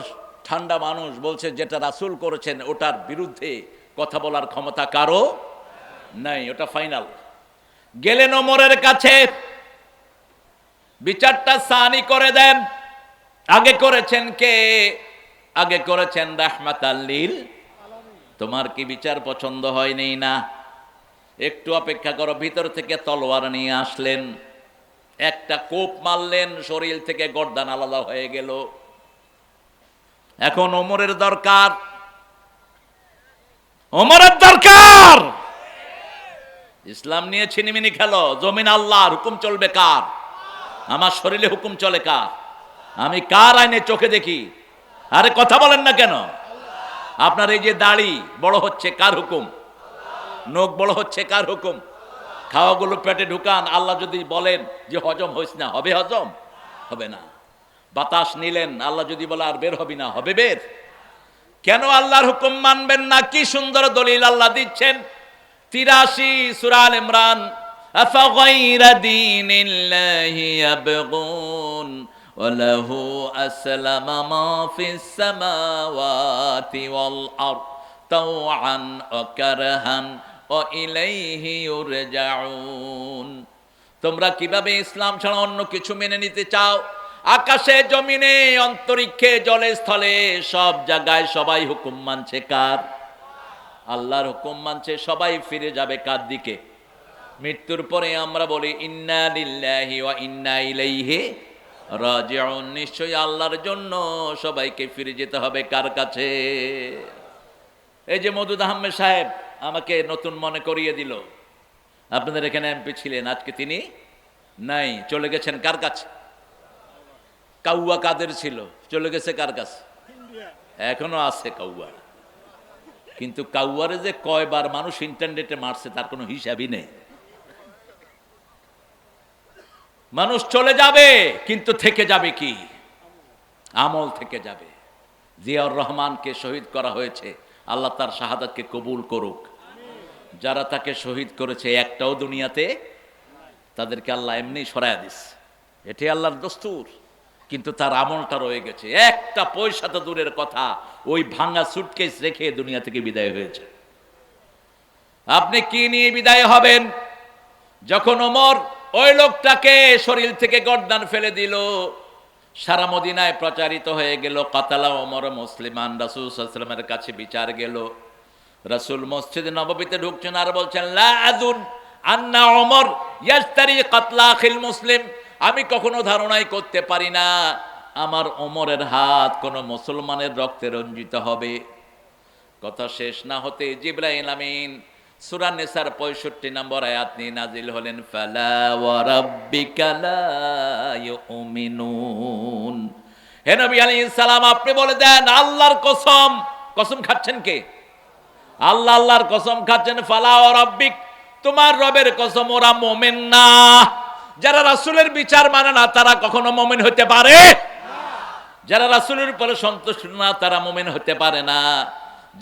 ঠান্ডা মানুষ, বলছে যেটা রাসূল করেছেন ওটার বিরুদ্ধে কথা বলার ক্ষমতা কারো নাই, ওটা ফাইনাল। গেলেন ওমরের কাছে, বিচারটা সানি করে দেন। আগে করেছেন কে? আগে করেছেন রাহমাতাল লিল। তোমার কি বিচার পছন্দ হয়নি? না, একটু অপেক্ষা করো। ভিতর থেকে তলোয়ার নিয়ে আসলেন, একটা কোপ মারলেন, শরীর থেকে গর্দান আলাদা হয়ে গেল। এখন ওমরের দরকার, ওমরের দরকার। ইসলাম নিয়ে ছিনিমিনি খেলো, জমিন আল্লাহর, হুকুম চলবে কার? আমার শরীরে হুকুম চলে কার? আমি কার আইনে চোখে দেখি? আরে কথা বলেন না কেন? আপনার এই যে দাড়ি বড় হচ্ছে, কার হুকুম? নখ বড় হচ্ছে, কার হুকুম? খাওয়াগুলো পেটে ঢুকান, আল্লাহ যদি বলেন যে হজম হইস না, হবে হজম? হবে না। বাতাস নিলেন, আল্লাহ যদি বলে আর বের হবি না, হবে বের? কেন আল্লাহর হুকুম মানবেন না? কি সুন্দর দলিল আল্লাহ দিচ্ছেন। 83 সূরা আল ইমরান, আফাগাইরা দীনিল্লাহি ইয়াবগুন ওয়া লাহু আসলামা মা ফিস সামাওয়াতি ওয়াল আরদ তাওআন ওয়া কারহান ওয়া ইলাইহি ইউরজাউন। তোমরা কিভাবে ইসলাম ছাড়া অন্য কিছু মেনে নিতে চাও? আকাশে, জমিনে, অন্তরিক্ষে, জলে, স্থলে, সব জায়গায় সবাই হুকুম মানছে কার? আল্লাহর হুকুম মানছে। সবাই ফিরে যাবে কার দিকে? মৃত্যুর পরে আমরা বলি ইন্না লিল্লাহি ওয়া ইন্না ইলাইহি রাজিউন। নিশ্চয়ই আল্লাহর জন্য সবাইকে ফিরে যেতে হবে কার কাছে? এই যে মওদুদ আহমেদ সাহেব আমাকে নতুন মনে করিয়ে দিল, আপনাদের এখানে এমপি ছিলেন, আজকে তিনি নাই, চলে গেছেন কার কাছে? কাউয়া কাদের ছিল, চলে গেছে কার কাছে? এখনো আছে কাউয়া। কিন্তু কাউয়ারে যে কয়বার মানুষ ইন্টারনেটে মারছে তার কোনো হিসাবই নেই। মানুষ চলে যাবে কিন্তু থেকে যাবে কি? আমল থেকে যাবে। জিয়াউর রহমানকে শহীদ করা হয়েছে, আল্লাহ তার শাহাদাতকে কবুল করুক। যারা তাকে শহীদ করেছে একটাও দুনিয়াতে, তাদেরকে আল্লাহ এমনি সরায়া দিস, এটাই আল্লাহর দস্তুর। কিন্তু তার আমলটা রয়ে গেছে। একটা পয়সা তো দূরের কথা, ওই ভাঙা সুটকেস রেখে দুনিয়া থেকে বিদায় হয়েছে। আপনি কি নিয়ে বিদায় হবেন? যখন ওমর ওই লোকটাকে শরীর থেকে গর্দান ফেলে দিল, সারা মদিনায় প্রচারিত হয়ে গেল, কাতালা ওমর মুসলিমান। রাসূল সাল্লাল্লাহু আলাইহি ওয়াসাল্লামের কাছে বিচার গেল। রাসূল মসজিদে নববীতে ঢুকছেন আর বলছেন, লা আযুন আন্না ওমর ইয়াশতারি কাতলা আখিল মুসলিম। আমি কখনো ধারণাই করতে পারি না আমার ওমরের হাত কোন মুসলমানের রক্তে রঞ্জিত হবে। কথা শেষ না হতে জিবরাইল আমিন সূরা নিসার 65 নম্বর আয়াত নিয়ে নাজিল হলেন, ফালা ওয়া রাব্বিকা লা ইউমিনুন। হে নবী আলাইহিস সালাম, আপনি বলে দেন আল্লাহর কসম। কসম খাচ্ছেন কে? আল্লাহ আল্লাহর কসম খাচ্ছেন। ফালা ওয়া রাব্বিক, তোমার রবের কসম, ওরা মুমিন না। যারা রাসূলের বিচার মানে না তারা কখনো মুমিন হতে পারে না। যারা রাসূলের উপরে সন্তুষ্ট না তারা মুমিন হতে পারে না।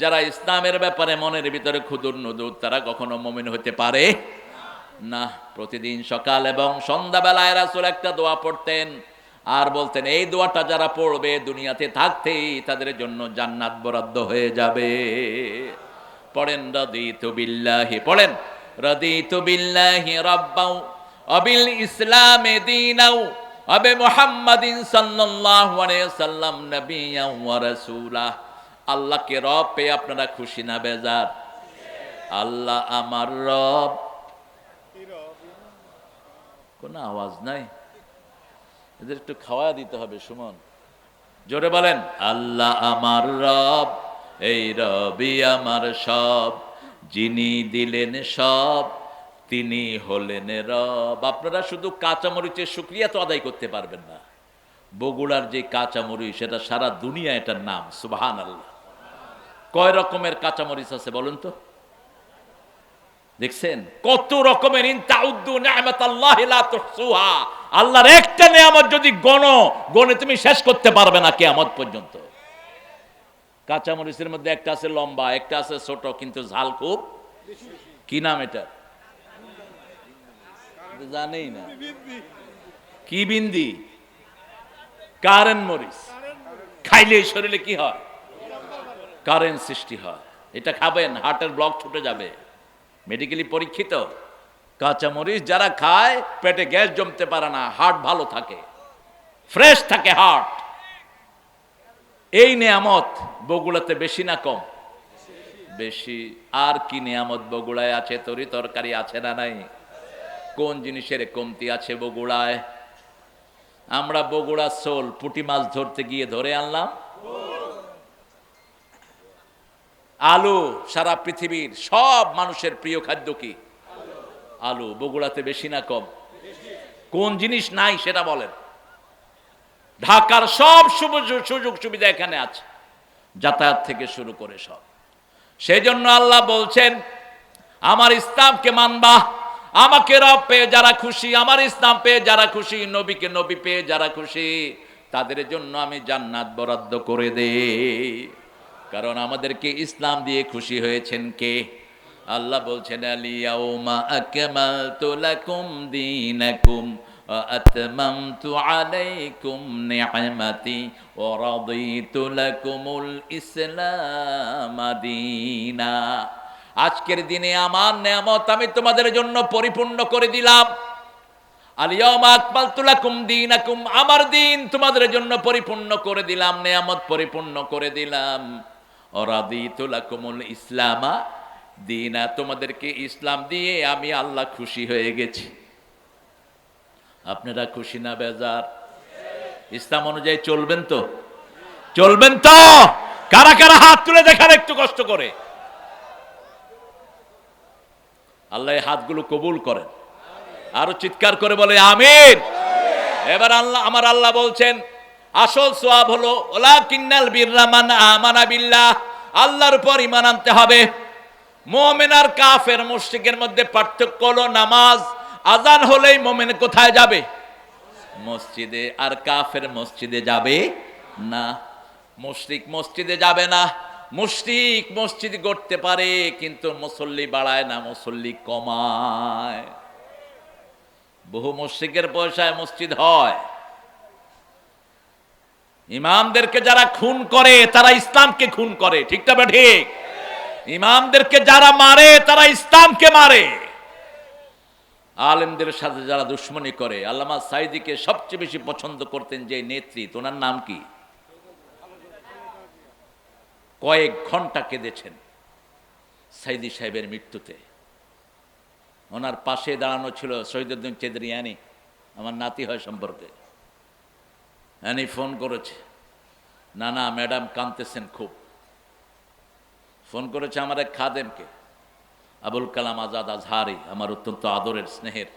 যারা ইসলামের ব্যাপারে মনের ভিতরে খুদুর নুদুর তারা কখনো মুমিন হতে পারে না। প্রতিদিন সকাল এবং সন্ধ্যাবেলায় রাসূল একটা দোয়া পড়তেন আর বলতেন, এই দোয়াটা যারা পড়বে দুনিয়াতে থাকতেই তাদের জন্য জান্নাত বরাদ্দ হয়ে যাবে। পড়েন, রাদিতু বিল্লাহি, পড়েন রাদিতু বিল্লাহি রাব্বাও আবিল ইসলামে দীনাও আবি মুহাম্মাদিন সাল্লাল্লাহু আলাইহি ওয়াসাল্লাম নবিয়্যাও ওয়া রাসূলা। আল্লাহকে রব পেয়ে আপনারা খুশি না বেজার? আল্লাহ আমার রব। কোনো আওয়াজ নাই, এদের একটু খাওয়া দিতে হবে। সুমন, জোরে বলেন, আল্লাহ আমার রব, এই রবই আমার সব, যিনি দিলেন সব তিনি হলেন রব। আপনারা শুধু কাঁচামরিচের শুকরিয়া তো আদায় করতে পারবেন না। বগুড়ার যে কাঁচামরিচ, সেটা সারা দুনিয়া এটার নাম। সুবহানাল্লাহ। কয় রকমের কাঁচামরিচ আছে বলুন তো? দেখছেন কত রকমের। ইন তাউদ্দু নি'মাতাল্লাহি লা তুহসুহা। আল্লাহর একটা নিয়ামত যদি গণে তুমি শেষ করতে পারবে না কিয়ামত পর্যন্ত। কাঁচামরিচের মধ্যে একটা আছে লম্বা, একটা আছে ছোট, কিন্তু ঝাল খুব। কি নাম এটা? জানেই না। কি বিন্দি? কারেন্ট মরিচ। খাইলে শরীরে কি হয়? কারেন্ট সৃষ্টি হয়। এটা খাবেন, হার্টের ব্লক ছুটে যাবে, মেডিকেলি পরীক্ষিত। কাঁচামরিচ যারা খায় পেটে গ্যাস জমতে পারে না, হার্ট ভালো থাকে, ফ্রেশ থাকে হার্ট। এই নিয়ামত বগুড়াতে বেশি না কম? বেশি। আর কি নিয়ামত বগুড়ায় আছে? তরি তরকারি আছে না নাই? কোন জিনিসের কমতি আছে বগুড়ায়? আমরা বগুড়া সোল পুঁটি মাছ ধরতে গিয়ে ধরে আনলাম। আলু সারা পৃথিবীর সব মানুষের প্রিয় খাদ্য কি? আলু। বগুড়াতে বেশি না কম? কোন জিনিস নাই সেটা বলেন? ঢাকার সব সুযোগ সুবিধা এখানে আছে, যাতায়াত থেকে শুরু করে সব। সেই জন্য আল্লাহ বলছেন, আমার ইসলামকে মানবা, আমাকে রব পেয়ে যারা খুশি, আমার ইসলাম পেয়ে যারা খুশি, নবীকে নবী পেয়ে যারা খুশি, তাদের জন্য আমি জান্নাত বরাদ্দ করে দেই। কারণ আমাদেরকে ইসলাম দিয়ে খুশি হয়েছেন কে? আল্লাহ বলছেন, আলিয়াউমা আকমালতু লাকুম দীনাকুম ওয়া আতমামতু আলাইকুম নি'মাতি ওয়া রাদিতু লাকুমুল ইসলাম দীনা। আজকের দিনে আমার নিয়ামত আমি তোমাদের জন্য পরিপূর্ণ করে দিলাম। আলিয়াউমা আকমালতু লাকুম দীনাকুম, আমার দিন তোমাদের জন্য পরিপূর্ণ করে দিলাম, নিয়ামত পরিপূর্ণ করে দিলাম। ওয়া রাদিতু লাকুমুল ইসলামা দীনা, তোমাদেরকে ইসলাম দিয়ে আমি আল্লাহ খুশি হয়ে গেছি। আপনারা খুশি না বেজার? ইসলাম অনুযায়ী চলবেন তো? চলবেন তো? কারা কারা হাত তুলে দেখার একটু কষ্ট করে। আল্লাহ এই হাতগুলো কবুল করেন। আরো চিৎকার করে বলে আমিন। এবার আমার আল্লাহ বলছেন, আসল সওয়াব হলো ওয়ালাকিন্নাল বিররা মান আমানা বিল্লাহ আল্লাহর উপর ঈমান আনতে হবে। মুমিন আর কাফের মুশরিকের মধ্যে পার্থক্য হলো নামাজ আজান হলেই মুমিন কোথায় যাবে? মসজিদে। আর কাফের মসজিদে যাবে না। মুশরিক মসজিদে যাবে না। মুশরিক মসজিদ গড়তে পারে কিন্তু মুসল্লি বাড়ায় না, মুসল্লি কমায়। বহু মুশরিকের পয়সায় মসজিদ হয়। ইমামদেরকে যারা খুন করে তারা ইসলামকে খুন করে, ঠিক না ঠিক? ইমামদেরকে যারা মারে তারা ইসলামকে মারে। আলেমদের সাথে যারা দুশ্মনী করে, আল্লামা সাইদিকে সবচেয়ে বেশি পছন্দ করতেন যে নেত্রী, ওনার নাম কি? কয়েক ঘন্টা কেঁদেছেন সাইদি সাহেবের মৃত্যুতে। ওনার পাশে দাঁড়ানো ছিল শহীদুদ্দিন চেদরিয়ানি, আমার নাতি হয় সম্পর্কে। অ্যানি ফোন করেছে, না না ম্যাডাম কাঁদতেছেন খুব। ফোন করেছে আমার এক খাদেমকে, আবুল কালাম আজাদ আজহারি, আমার অত্যন্ত আদরের স্নেহের।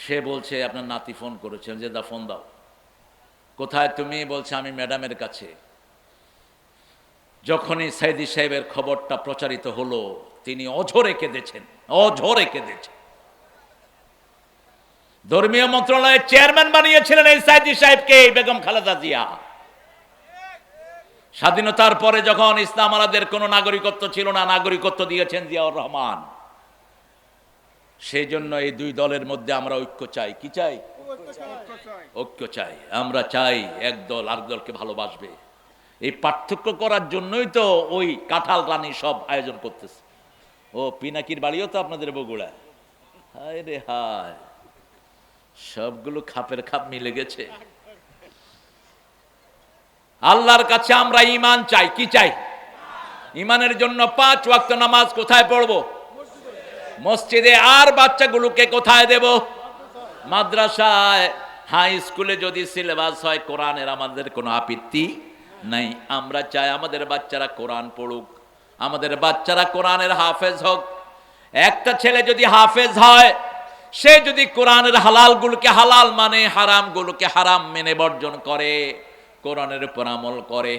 সে বলছে আপনার নাতি ফোন করেছে, যে দা ফোন দাও। কোথায় তুমি? বলছে আমি ম্যাডামের কাছে। যখনই সাইদি সাহেবের খবরটা প্রচারিত হলো তিনি অঝরে কেঁদেছেন, অঝরে কেঁদেছেন। ধর্মীয় মন্ত্রণালয়ের চেয়ারম্যান বানিয়েছিলেন এই সাইদি সাহেবকে বেগম খালেদা জিয়া। স্বাধীনতার পরে যখন ইসলাম আলাদের কোনো নাগরিকত্ব ছিল না, নাগরিকত্ব দিয়েছেন জিয়াউর রহমান। সেই জন্য এই দুই দলের মধ্যে আমরা ঐক্য চাই। কি চাই? ঐক্য চাই। আমরা চাই এক দল আর দলকে ভালোবাসবে। এই পার্থক্য করার জন্যই তো ওই কাঁঠাল রানী সব আয়োজন করতেছে। ও পিনাকির বাড়িও তো আপনাদের বগুড়া। হায় রে হায়, সবগুলো খাপের খাপ মিলে গেছে। আল্লাহর কাছে আমরা ঈমান চাই। কি চাই? ঈমানের জন্য 5 ওয়াক্ত নামাজ কোথায় পড়বো? মসজিদে। আর বাচ্চাগুলোকে কোথায় দেব? মাদ্রাসায়। হাই স্কুলে যদি সিলেবাস হয় কোরআনের, আমাদের কোনো আপত্তি নাই। আমরা চাই আমাদের বাচ্চারা কোরআন পড়ুক, আমাদের বাচ্চারা কোরআনের হাফেজ হোক। একটা ছেলে যদি হাফেজ হয়, সে যদি কোরআনের হালালগুলোকে হালাল মানে, হারামগুলোকে হারাম মেনে বর্জন করে, কোরআনের উপর আমল করে,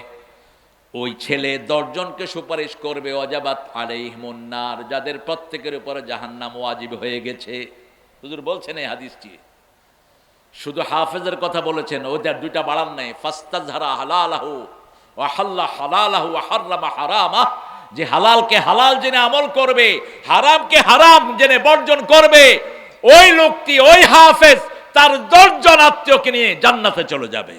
ওই ছেলে 10 জনকে সুপারিশ করবে ওয়াজাবাত আলাইহিমুন নার, যাদের প্রত্যেকের উপরে জাহান্নাম ওয়াজিব হয়ে গেছে। হুজুর বলছেন এই হাদিসটি। শুধু হাফেজের কথা বলেছেন, ওদের দুইটা বাড়ান নাই। ফাস্তাযহারা হালালাহু ওয়া হাল্লা হালালাহু ওয়া হাররামা হারামাহ, যে হালালকে হালাল জেনে আমল করবে, হারামকে হারাম জেনে বর্জন করবে, ওই লোকটি, ওই হাফেজ তার 10 জন আত্মীয়কে নিয়ে জান্নাতে চলে যাবে।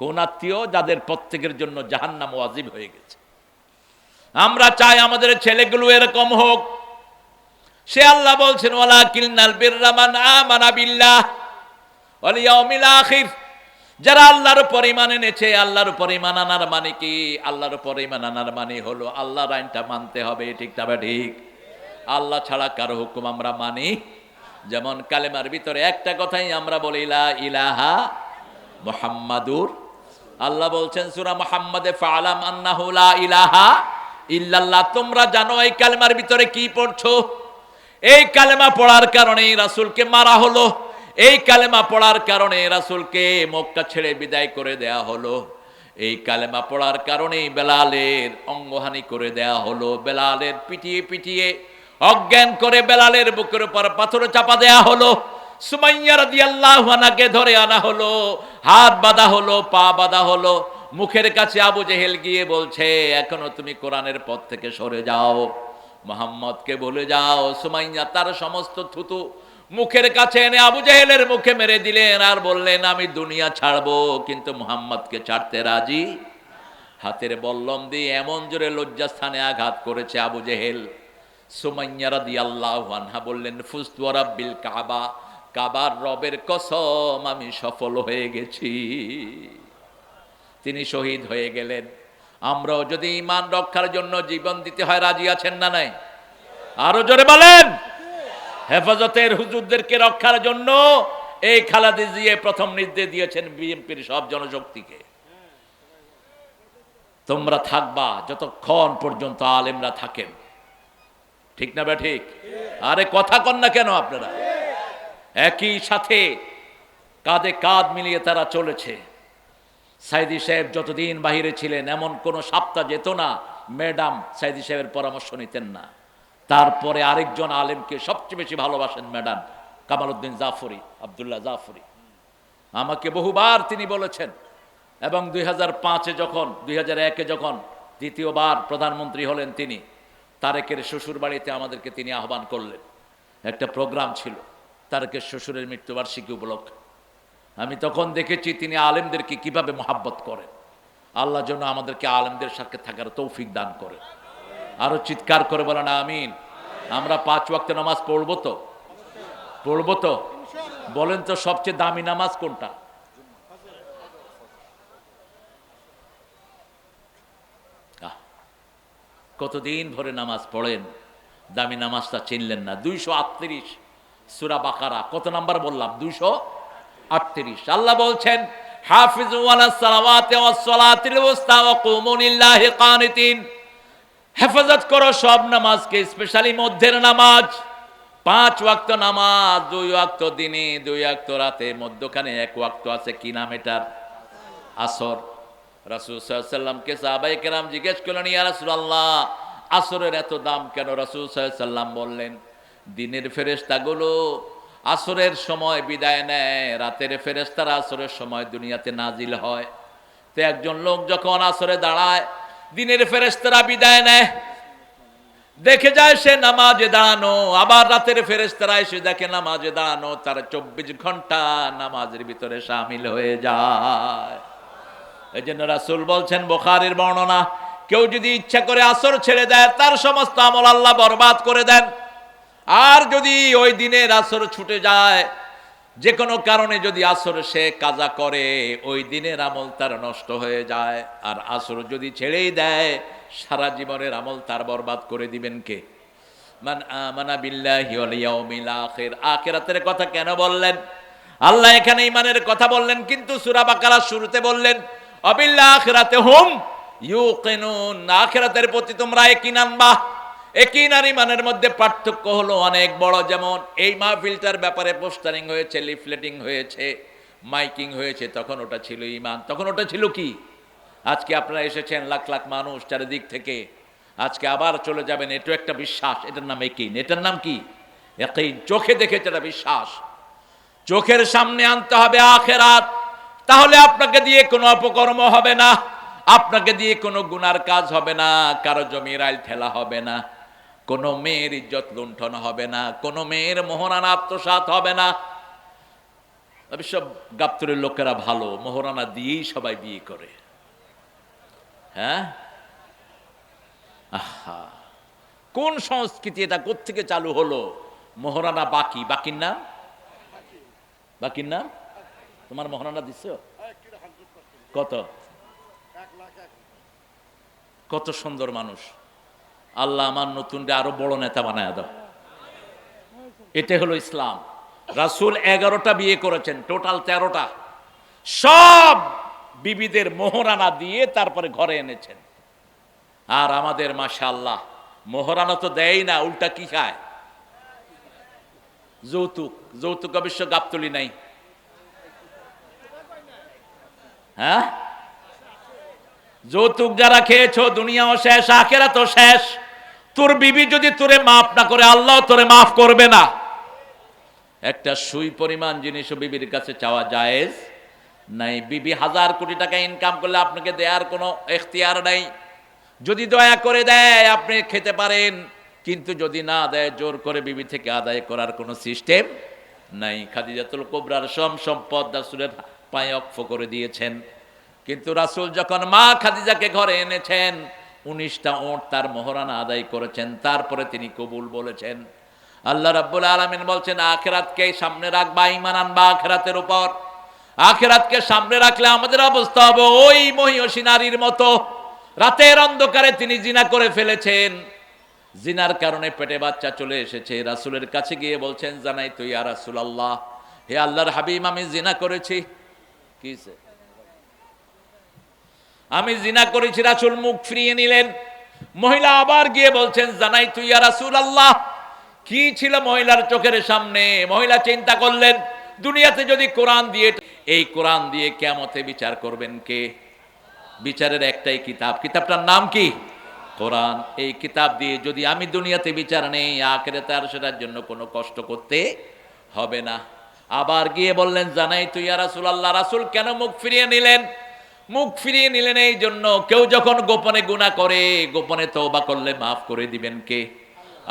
কোন আত্মীয়? যাদের প্রত্যেকের জন্য জাহান্নাম ওয়াজিব হয়ে গেছে। আমরা চাই আমাদের ছেলেগুলো এরকম হোক। সে আল্লাহ বলছেন ওয়ালাকিন্নাল বিররা মান আমানা বিল্লাহ ওয়াল ইয়াউমিল আখির, যারা আল্লাহর উপর ঈমান এনেছে। আল্লাহর উপর ঈমান আনার মানে কি? আল্লাহর উপর ঈমান আনার মানে হলো আল্লাহর আইনটা মানতে হবে, ঠিক না ঠিক? আল্লাহ ছাড়া কারো হুকুম আমরা মানি। যেমন কালেমার ভিতরে একটা কথাই আমরা বলি, লা ইলাহা মুহাম্মাদুর। আল্লাহ বলছেন সূরা মুহাম্মাদে, ফাআলাম আন্নাহু লা ইলাহা ইল্লাল্লাহ। তোমরা জানো এই কালেমার ভিতরে কি পড়ছো? এই কালেমা পড়ার কারণেই রাসূলকে মারা হলো। এই কালেমা পড়ার কারণে রাসূলকে মক্কা ছেড়ে বিদায় করে দেয়া হলো। এই কালেমা পড়ার কারণেই বেলালের অঙ্গহানি করে দেয়া হলো। বেলালের পিটিয়ে পিটিয়ে অজ্ঞান করে বেলালের বুকের উপর পাথর চাপা দেয়া হলো। সুমাইয়া রাদিয়াল্লাহু আনহাকে ধরে আনা হলো, হাত বাঁধা হলো, পা বাঁধা হলো। মুখের কাছে আবু জেহেল গিয়ে বলছে, এখনো তুমি কোরআনের পথ থেকে সরে যাও, মুহাম্মদকে বলে যাও। সুমাইয়া তার সমস্ত থুতু মুখের কাছে এনে আবু জেহেলের মুখে মেরে দিলেন আর বললেন, আমি দুনিয়া ছাড়বো কিন্তু মুহাম্মদকে ছাড়তে রাজি। হাতের বল্লম দিয়ে এমন জোরে লজ্জাস্থানে আঘাত করেছে আবু জেহেল। সুমাইয়া রাদিয়াল্লাহু আনহা বললেন, ফুজতু ওয়া রাব্বিল কাবা, কাবার রবের কসম আমি সফল হয়ে গেছি। তিনি শহীদ হয়ে গেলেন। আমরাও যদি ঈমান রক্ষার জন্য জীবন দিতে হয় রাজি আছেন না নাই? আরো জোরে বলেন। হেফাজতের হুজুরদেরকে রক্ষার জন্য এই খালেদা জিয়া প্রথম নির্দেশ দিয়েছেন বিএনপির সব জনশক্তিকে, তোমরা থাকবা যতক্ষণ পর্যন্ত আলেমরা থাকেন, ঠিক না ঠিক? আরে কথা কন না কেন আপনারা? একই সাথে কাঁধে কাঁধ মিলিয়ে তারা চলেছে। সাইদি সাহেব যতদিন বাহিরে ছিলেন এমন কোনো সপ্তাহ যেত না ম্যাডাম সাইদি সাহেবের পরামর্শ নিতেন না। তারপরে আরেকজন আলেমকে সবচেয়ে বেশি ভালোবাসেন ম্যাডাম কামাল উদ্দিন জাফরি, আবদুল্লাহ জাফরি। আমাকে বহুবার তিনি বলেছেন, এবং 2005-এ যখন 2001-এ যখন দ্বিতীয়বার প্রধানমন্ত্রী হলেন তিনি, তারেকের শ্বশুর বাড়িতে আমাদেরকে তিনি আহ্বান করলেন। একটা প্রোগ্রাম ছিল তারেকের শ্বশুরের মৃত্যুবার্ষিকী উপলক্ষে। আমি তখন দেখেছি তিনি আলেমদেরকে কিভাবে মহাব্বত করেন। আল্লাহ যেন আমাদেরকে আলেমদের সাথে থাকার তৌফিক দান করে। আরো চিৎকার করে বলেন আমিন। আমরা 5 ওয়াক্ত নামাজ পড়বো তো? পড়বো তো? বলেন তো সবচেয়ে দামি নামাজ কোনটা? কতদিন ধরে নামাজ পড়েন, দামি নামাজটা চিনলেন না। 238 সূরা বাকারা, কত নাম্বার বললাম? 238। আল্লাহ বলছেন হাফিজু আলাস সালাওয়াতি ওয়াস সালাতিল উসতা ওয়া কুমু লিল্লাহি কানিতিন, হেফাজত করো সব নামাজকে, স্পেশালি মধ্যের নামাজ। 5 ওয়াক্ত নামাজ, 2 ওয়াক্ত দিনে, 2 ওয়াক্ত রাতে, মধ্যখানে 1 ওয়াক্ত আছে। কি নাম এটার? আসর। রাসূল সাল্লাল্লাহু আলাইহি ওয়াসাল্লামকে সাহাবায়ে কেরাম জিজ্ঞেস করলেন, ইয়া রাসূলুল্লাহ আসরের এত দাম কেন? রাসূল সাল্লাল্লাহু আলাইহি ওয়াসাল্লাম বললেন, দিনের ফেরেশতাগুলো আসরের সময় বিদায় নেয়, রাতের ফেরেশতারা আসরের সময় দুনিয়াতে নাজিল হয়। তো একজন লোক যখন আসরে দাঁড়ায়, দিনের ফেরেশতারা বিদায় নেয়, দেখে যায় সে নামাজে দাঁড়ানো, আবার রাতের ফেরেশতারা এসে দেখে নামাজে দাঁড়ানো, তার 24 ঘন্টা নামাজের ভিতরে শামিল হয়ে যায়। এই জন্য রাসূল বলছেন, বুখারীর বর্ণনা, কেউ যদি ইচ্ছা করে আসর ছেড়ে দেয় তার সমস্ত আমল আল্লাহ বরবাদ করে দেন। আর যদি ওই দিনের আসর ছুটে যায়, যে কোনো কারণে যদি আসর সে কাজা করে, ওই দিনের আমল তার নষ্ট হয়ে যায়। আর আসর যদি ছেড়েই দেয়, সারা জীবনের আমল তার বরবাদ করে দিবেন কে? মান আমানা বিল্লাহি ওয়াল ইয়াউমিল আখির। আখিরাতের কথা কেন বললেন? আল্লাহ এখানে ঈমানের কথা বললেন, কিন্তু সূরা বাকারার শুরুতে বললেন অবিল আখিরাতে হুম ইউকিনুন, আখিরাতের প্রতি তোমরা ইয়াকিন আনবা। ইয়াকিন আর ঈমানের মধ্যে পার্থক্য হলো অনেক বড়। যেমন এই মাহফিলটার ব্যাপারে পোস্টারিং হয়েছে, লিফলেটিং হয়েছে, মাইকিং হয়েছে, তখন ওটা ছিল ঈমান। তখন ওটা ছিল কি? আজকে আপনারা এসেছেন লাখ লাখ মানুষ চারিদিক থেকে, আজকে আবার চলে যাবেন, এটা একটা বিশ্বাস, এটার নাম ইয়াকিন। এটার নাম কি? ইয়াকিন। চোখে দেখে এটা বিশ্বাস, চোখের সামনে আনতে হবে আখিরাত। তাহলে আপনাকে দিয়ে কোনো অপকর্ম হবে না, আপনাকে দিয়ে কোনো গুনার কাজ হবে না, কারো জমির আইল ঠেলা হবে না, কোনো মেয়ের ইজ্জত লুণ্ঠন হবে না, কোনো মেয়ের মোহরানা আত্মসাৎ হবে না। অবশ্য গাবতলীর লোকেরা ভালো, মোহরানা দিয়েই সবাই বিয়ে করে। হ্যাঁ, আহা, কোন সংস্কৃতি এটা? কোত্থেকে চালু হলো? মোহরানা বাকি, বাকির নাম, বাকির নাম। তোমার মোহরানা দিচ্ছ কত? কত সুন্দর মানুষ। আল্লাহ আমার নতুনটা আরো বড় নেতা বানায় দাও। এটা হলো ইসলাম। রাসূল 11টা বিয়ে করেছেন, টোটাল 13টা। সব বিবিদের মোহরানা দিয়ে তারপরে ঘরে এনেছেন। আর আমাদের মাশাআল্লাহ মোহরানা তো দেয় না, উল্টা কি খায়? যৌতুক। যৌতুক অবশ্য গাবতলী নাই। হ্যাঁ, যৌতুক যারা খেয়েছো দুনিয়াও শেষ, আখিরাতও শেষ। তোর বিবি যদি তোরে মাফ না করে, আল্লাহ তোরে মাফ করবে না। একটা সুই পরিমাণ জিনিসও বিবির কাছে চাওয়া জায়েজ নাই। বিবি 1000 কোটি টাকা ইনকাম করলে আপনাকে দেওয়ার কোনো এখতিয়ার নাই। যদি দয়া করে দেয় আপনি খেতে পারেন, কিন্তু যদি না দেয় জোর করে বিবি থেকে আদায় করার কোনো সিস্টেম নাই। খাদিজাতুল কুবরার সম্পদ রাসূলের পায়ে ওয়াকফ করে দিয়েছেন। কিন্তু রাসূল যখন মা খাদিজাকে ঘরে এনেছেন, 19টা ওঁট তার মোহরানা আদায় করেছেন, তারপরে তিনি কবুল বলেছেন। আল্লাহ রাব্বুল আলামিন বলছেন, আখিরাতকে সামনে রাখবা, ঈমান আনবা আখিরাতের উপর। আখিরাতকে সামনে রাখলে আমাদের অবস্থা হবে ওই মহিয়সী নারীর মতো। রাতের অন্ধকারে তিনি জিনা করে ফেলেছেন, জিনার কারণে পেটে বাচ্চা চলে এসেছে। রাসূলের কাছে গিয়ে বলছেন, জানাই তো ইয়া রাসূলুল্লাহ, হে আল্লাহর হাবিব, আমি জিনা করেছি। কিসে? আমি জিনা করেছি। রাসূল মুখ ফিরিয়ে নিলেন। মহিলা আবার গিয়ে বলছেন, জানাই তুই ইয়া রাসূলুল্লাহ। কি ছিল মহিলার চোখের সামনে? মহিলা চিন্তা করলেন, দুনিয়াতে যদি কোরআন দিয়ে, এই কোরআন দিয়ে কিয়ামতে বিচার করবেন কে? বিচারের একটাই কিতাব, কিতাবটার নাম কি? কোরআন। এই কিতাব দিয়ে যদি আমি দুনিয়াতে বিচার নেই, আখিরাতে আর সেটার জন্য কোনো কষ্ট করতে হবে না। আবার গিয়ে বললেন, জানাই তুই ইয়া রাসূলুল্লাহ, রাসূল কেন মুখ ফিরিয়ে নিলেন? মুখ ফিরিয়ে নিলেন এই জন্য, কেউ যখন গোপনে গুনাহ করে, গোপনে তওবা করলে মাফ করে দিবেন কে?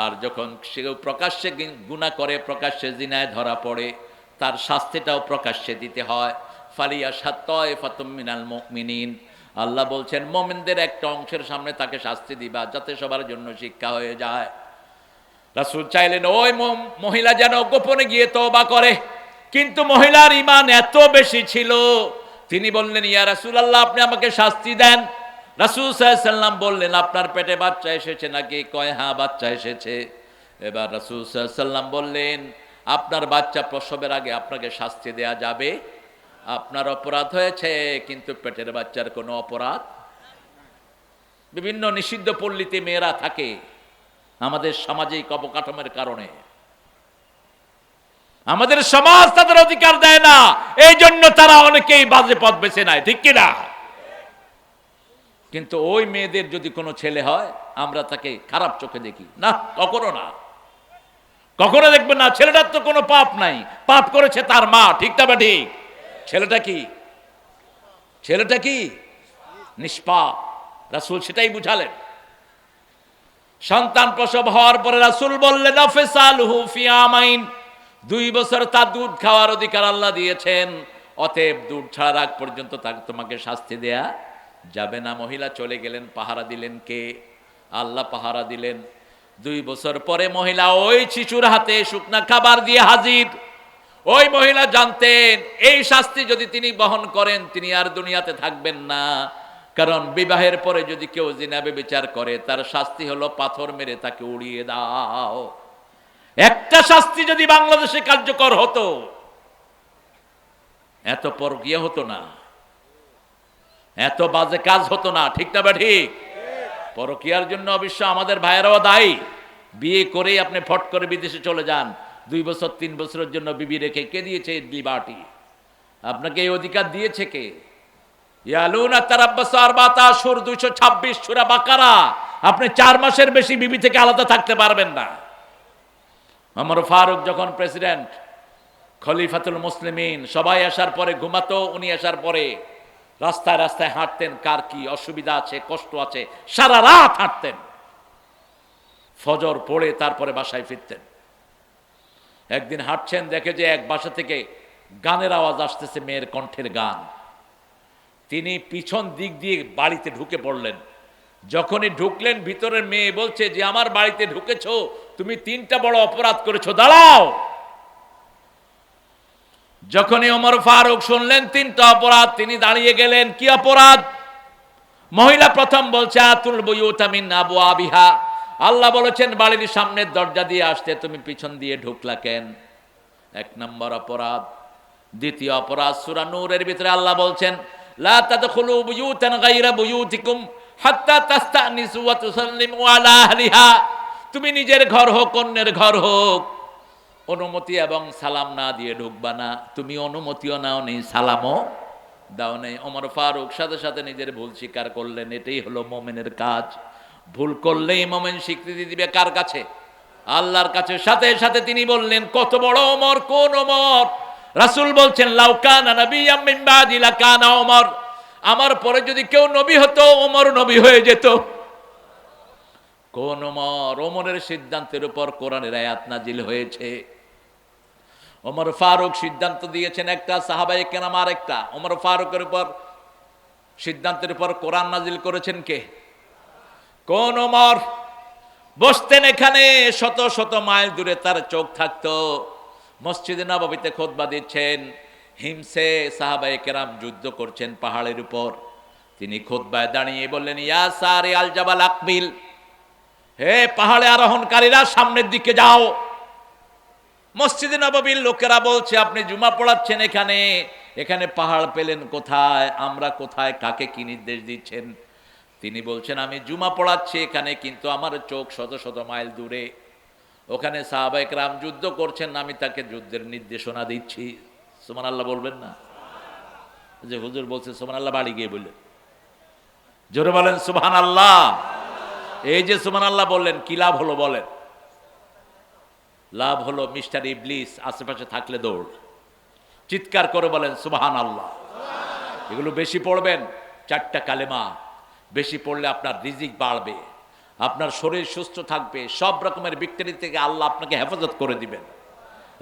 আর যখন সে প্রকাশ্যে গুনাহ করে, প্রকাশ্যে জিনায় ধরা পড়ে, তার শাস্তিটাও প্রকাশ্যে দিতে হয়। ফালিয়াশহাদ তায়ফাতুম মিনাল মুমিনিন, আল্লাহ বলছেন মুমিনদের একটা অংশের সামনে তাকে শাস্তি দিবা, যাতে সবার জন্য শিক্ষা হয়ে যায়। রাসূল চাইলেন ওই মহিলা যেন গোপনে গিয়ে তওবা করে, কিন্তু মহিলার ঈমান এত বেশি ছিল, তিনি বললেন, ইয়া রাসূলুল্লাহ, আপনি আমাকে শাস্তি দেন। রাসূল সাল্লাল্লাহু আলাইহি সাল্লাম বললেন, আপনার পেটে বাচ্চা এসেছে নাকি? কয় হ্যাঁ, বাচ্চা এসেছে। এবার রাসূল সাল্লাল্লাহু আলাইহি সাল্লাম বললেন, আপনার বাচ্চা প্রসবের আগে আপনাকে শাস্তি দেয়া যাবে? আপনার অপরাধ হয়েছে, কিন্তু পেটের বাচ্চার কোনো অপরাধ। বিভিন্ন নিষিদ্ধ পল্লীতে মেয়েরা থাকে আমাদের সামাজিক অবকাঠামোর কারণে, আমাদের সমাজ তাদের অধিকার দেয় না, এই জন্য তারা অনেকেই বাজে পথ বেছে নেয়, ঠিক কিনা? কিন্তু ওই মেয়েদের যদি কোনো ছেলে হয়, আমরা তাকে খারাপ চোখে দেখি না, কখনো না, কখনো দেখবেন না। ছেলেটার তো কোনো পাপ নাই, পাপ করেছে তার মা, ঠিক না বা ঠিক? ছেলেটা কি? ছেলেটা কি? নিষ্পাপ। রাসূল সেটাই বুঝালেন। সন্তান প্রসব হওয়ার পরে রাসূল বললেন, আফসালহু ফি আমাইন, 2 বছর তার দুধ খাওয়ার অধিকার আল্লাহ দিয়েছেন, অতএব দুধ ছাড়ার আগ পর্যন্ত তাকে তোমাকে শাস্তি দেয়া যাবে না। মহিলা চলে গেলেন, পাহারা দিলেন কে? আল্লাহ পাহারা দিলেন। 2 বছর পরে মহিলা ওই শিশুর হাতে শুকনা খাবার দিয়ে হাজির। ওই মহিলা জানতেন এই শাস্তি যদি তিনি বহন করেন, তিনি আর দুনিয়াতে থাকবেন না। কারণ বিবাহের পরে যদি কেউ জিনা ব্যভিচার করে, তার শাস্তি হলো পাথর মেরে তাকে উড়িয়ে দাও। একটা শাস্তি যদি বাংলাদেশে কার্যকর হতো, এত পরকীয়া হতো না, এত বাজে কাজ হতো না, ঠিক না বা ঠিক? পরকীয়ার জন্য অবশ্য আমাদের ভাইয়েরাও দায়ী। বিয়ে করেই আপনি ফট করে বিদেশে চলে যান, 2 বছর 3 বছরের জন্য বিবি রেখে, কে দিয়েছে লিবার্টি? আপনাকে এই অধিকার দিয়েছে কে? ইয়ালুনা তারাব্বাসু আরবাতা আশহুর, 226 সূরা বাকারা। আপনি 4 মাসের বেশি বিবি থেকে আলাদা থাকতে পারবেন না। ওমর ফারুক যখন প্রেসিডেন্ট, খলিফাতুল মুসলিমিন, সবাই আসার পরে ঘুমাতো, উনি আসার পরে রাস্তায় রাস্তায় হাঁটতেন, কার কি অসুবিধা আছে, কষ্ট আছে, সারা রাত হাঁটতেন, ফজর পড়ে তারপরে বাসায় ফিরতেন। একদিন হাঁটছেন, দেখে যে এক বাসা থেকে গানের আওয়াজ আসতেছে, মেয়ের কণ্ঠের গান। তিনি পিছন দিক দিয়ে বাড়িতে ঢুকে পড়লেন। যখনই ঢুকলেন, ভিতরের মেয়ে বলছে যে আমার বাড়িতে ঢুকেছো, তুমি 3টা বড় অপরাধ করেছো, দাঁড়াও। যখনই ওমর ফারুক শুনলেন 3টা অপরাধ, তিনি দাঁড়িয়ে গেলেন। কি অপরাধ? মহিলা প্রথম বলছে, আতুল বুয়ুতা মিন আবওয়াবিহা, আল্লাহ বলেছেন বাড়ির সামনের দরজা দিয়ে আসতে, তুমি পিছন দিয়ে ঢুকলা কেন? 1 নম্বর অপরাধ। দ্বিতীয় অপরাধ, সূরা নূরের ভিতরে আল্লাহ বলছেন, লা তাদখুলু বুয়ুতান গায়রা বুয়ুতিকুম হাত্তা তাস্তানিসু ওয়া তুসাল্লিমু আলা আহলিহা, তুমি নিজের ঘর হোক, অন্যের ঘর হোক, অনুমতি এবং সালাম না দিয়ে ঢুকবা না। তুমি অনুমতিও নাও নেই, সালামও দাও নেই। ওমর ফারুক সাথে সাথে নিজের ভুল স্বীকার করলেন। এটাই হলো মুমিনের কাজ। ভুল করলেই মুমিন স্বীকৃতি দিবে কার কাছে? আল্লাহর কাছে। সাথে সাথে তিনি বললেন, কত বড় ওমর! কোন ওমর? রাসূল বলছেন, লাউ কানা নাবিয়্যাম মিন বাদি লাকানা ওমর, আমার পরে যদি কেউ নবী হতো, ওমর নবী হয়ে যেত। কোন ওমর? ওমরের সিদ্ধান্তের উপর কোরআনের আয়াত নাজিল হয়েছে। ওমর ফারুক সিদ্ধান্ত দিয়েছেন একটা, সাহাবায়ে কেরাম আরেকটা। ওমর ফারুকের উপর সিদ্ধান্তের উপর কোরআন নাজিল করেছেন কে? কোন ওমর? বসতেন এখানে, শত শত মাইল দূরে তার চোখ থাকতো, মসজিদে নববীতে খুতবা দিচ্ছেন, হিমসে সাহাবায়ে কেরাম যুদ্ধ করছেন পাহাড়ের উপর। তিনি খুতবায় দাঁড়িয়ে বললেন, ইয়া সারি আল জাবাল আকবিল, হে পাহাড়ে আরোহণকারীরা, সামনের দিকে যাও। মসজিদে নববীর লোকেরা বলছে, আপনি জুমা পড়াচ্ছেন এখানে, এখানে পাহাড় পেলেন কোথায়? আমরা কোথায়? কাকে কি নির্দেশ দিচ্ছেন? তিনি বলছেন, আমি জুমা পড়াচ্ছি এখানে, কিন্তু আমার চোখ শত শত মাইল দূরে, ওখানে সাহাবায়ে কেরাম যুদ্ধ করছেন, আমি তাকে যুদ্ধের নির্দেশনা দিচ্ছি। সুবহানাল্লাহ বলবেন না? যে হুজুর বলছে সুবহানাল্লাহ বাড়ি গিয়ে বললেন, জোরে বলেন সুবহানাল্লাহ। এই যে সুবহানাল্লাহ বললেন, কি লাভ হলো বলেন? লাভ হলো মিস্টার ইবলিস আশেপাশে থাকলে দৌড়, চিৎকার করে বলেন সুবহানাল্লাহ। এগুলো বেশি পড়বেন, 4টা কালেমা বেশি পড়লে আপনার রিজিক বাড়বে, আপনার শরীর সুস্থ থাকবে, সব রকমের ব্যাকটেরি থেকে আল্লাহ আপনাকে হেফাজত করে দিবেন।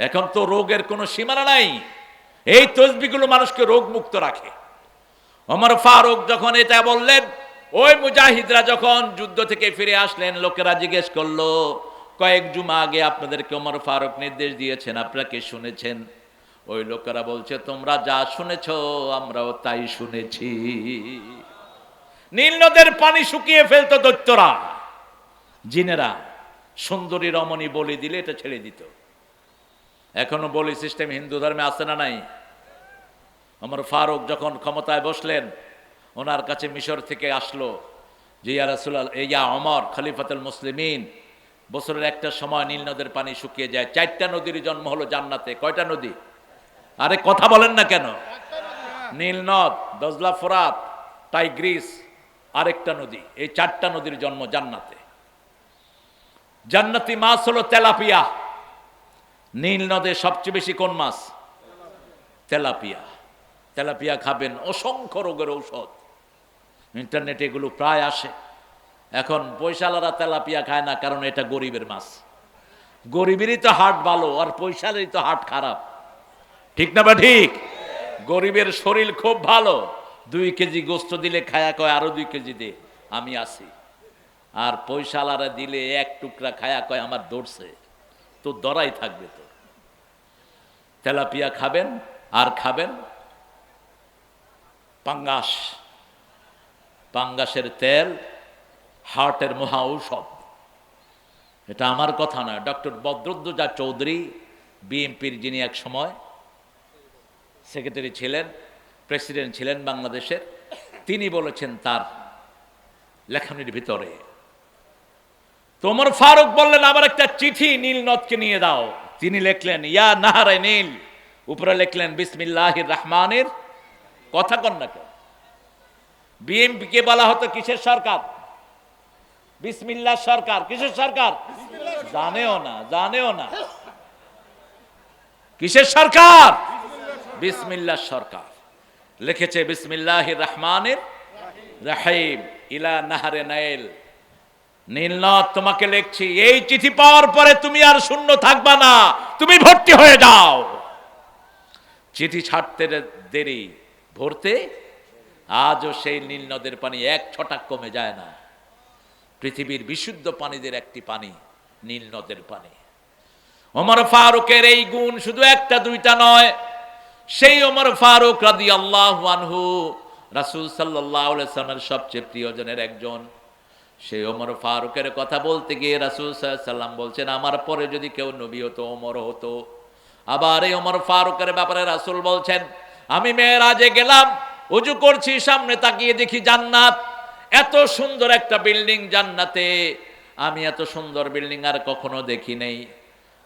এখন তো রোগের কোনো সীমানা নাই, এই তসবিহগুলো মানুষকে রোগ মুক্ত রাখে। ওমর ফারুক যখন এটা বললেন, ওই মুজাহিদরা যখন যুদ্ধ থেকে ফিরে আসলেন, লোকেরা জিজ্ঞেস করলো, কয়েক জুমা আগে আপনাদেরকে ওমর ফারুক নির্দেশ দিয়েছেন, আপনারা কি শুনেছেন? ওই লোকেরা বলছে, তোমরা যা শুনেছ আমরাও তাই শুনেছি। নীল নদের পানি শুকিয়ে ফেলতো দৈত্যরা, জিনেরা, সুন্দরী রমণী বলি দিলে এটা ছেড়ে দিত। এখনো বলি সিস্টেম হিন্দু ধর্মে আছে না নাই? ওমর ফারুক যখন ক্ষমতায় বসলেন, ওনার কাছে মিশর থেকে আসলো যে ইয়া রাসূলুল্লাহ, ইয়া ওমর খলিফাতুল মুসলিমিন, বছরের একটা সময় নীল নদের পানি শুকিয়ে যায়, 4টা নদীর জন্ম হলো জান্নাতে। কয়টা নদী? আরে কথা বলেন না কেন? নীল নদ, দজলা, ফোরাত, টাইগ্রিস, আরেকটা নদী, এই 4টা নদীর জন্ম জান্নাতে। জান্নাতি মাছ হলো তেলাপিয়া। নীল নদে সবচেয়ে বেশি কোন মাছ? তেলাপিয়া। তেলাপিয়া খাবেন, অসংখ্য রোগের ঔষধ। ইন্টারনেটে এগুলো প্রায় আসে। এখন পয়সালারা তেলাপিয়া খায় না, কারণ এটা গরিবের মাছ। গরিবেরই তো হার্ট ভালো, আর পয়সালেরই তো হার্ট খারাপ, ঠিক না বা ঠিক? গরিবের শরীর খুব ভালো, 2 কেজি গোস্ত দিলে খায়া কয় আরো 2 কেজি দে, আমি আছি। আর পয়সালারা দিলে 1 টুকরা খায়া কয় আমার দৌড়ছে, তো দরাই থাকবে তো। তেলাপিয়া খাবেন, আর খাবেন পাঙ্গাস। পাঙ্গাসের তেল হার্টের মহা ঔষধ। এটা আমার কথা নয়, ডক্টর বদরুদ্দোজা চৌধুরী, বিএনপির, যিনি এক সময় সেক্রেটারি ছিলেন, প্রেসিডেন্ট ছিলেন বাংলাদেশের, তিনি বলেছেন তার লেখনীর ভিতরে। ওমর ফারুক বললেন, আবার একটা চিঠি নীল নদকে নিয়ে দাও। তিনি লিখলেন, ইয়া নাহারে নীল, উপরে লিখলেন বিসমিল্লাহির রহমানির। কথা কন না কেন? বিএনপি কে বলা হতো কিসের সরকার? বিসমিল্লাহ সরকার। কিসের সরকার? জানেও না, জানেও না। কিসের সরকার? বিসমিল্লাহ সরকার। লিখেছে বিসমিল্লাহির রহমানির রহিম ইলা নাহারে নাইল। নীলনদ তোমাকে লিখছি, এই চিঠি পাওয়ার পরে তুমি আর শূন্য থাকবা না, তুমি ভর্তি হয়ে যাও। চিঠি ছাড়তে দেরি, ভরতে আজও সেই নীল নদের পানি 1 ছটাক কমে যায় না। পৃথিবীর বিশুদ্ধ পানিদের একটি পানি নীল নদের পানি। ওমর ফারুকের এই গুণ শুধু 1টা 2টা নয়। সেই ওমর ফারুক রাদিয়াল্লাহু আনহু রাসূল সাল্লাল্লাহু আলাইহি ওয়াসাল্লামের সবচেয়ে প্রিয়জনের একজন। সেই ওমর ফারুকের কথা বলতে গিয়ে রাসূল সাল্লাল্লাহু আলাইহি ওয়াসাল্লাম বলছেন, আমার পরে যদি কেউ নবী হতো ওমর হতো। আবার এই ওমর ফারুকের ব্যাপারে রাসূল বলছেন, আমি মেরাজে গেলাম, ওযু করছি, সামনে তাকিয়ে দেখি জান্নাত, এত সুন্দর একটা বিল্ডিং জান্নাতে, আমি এত সুন্দর বিল্ডিং আর কখনো দেখি নাই।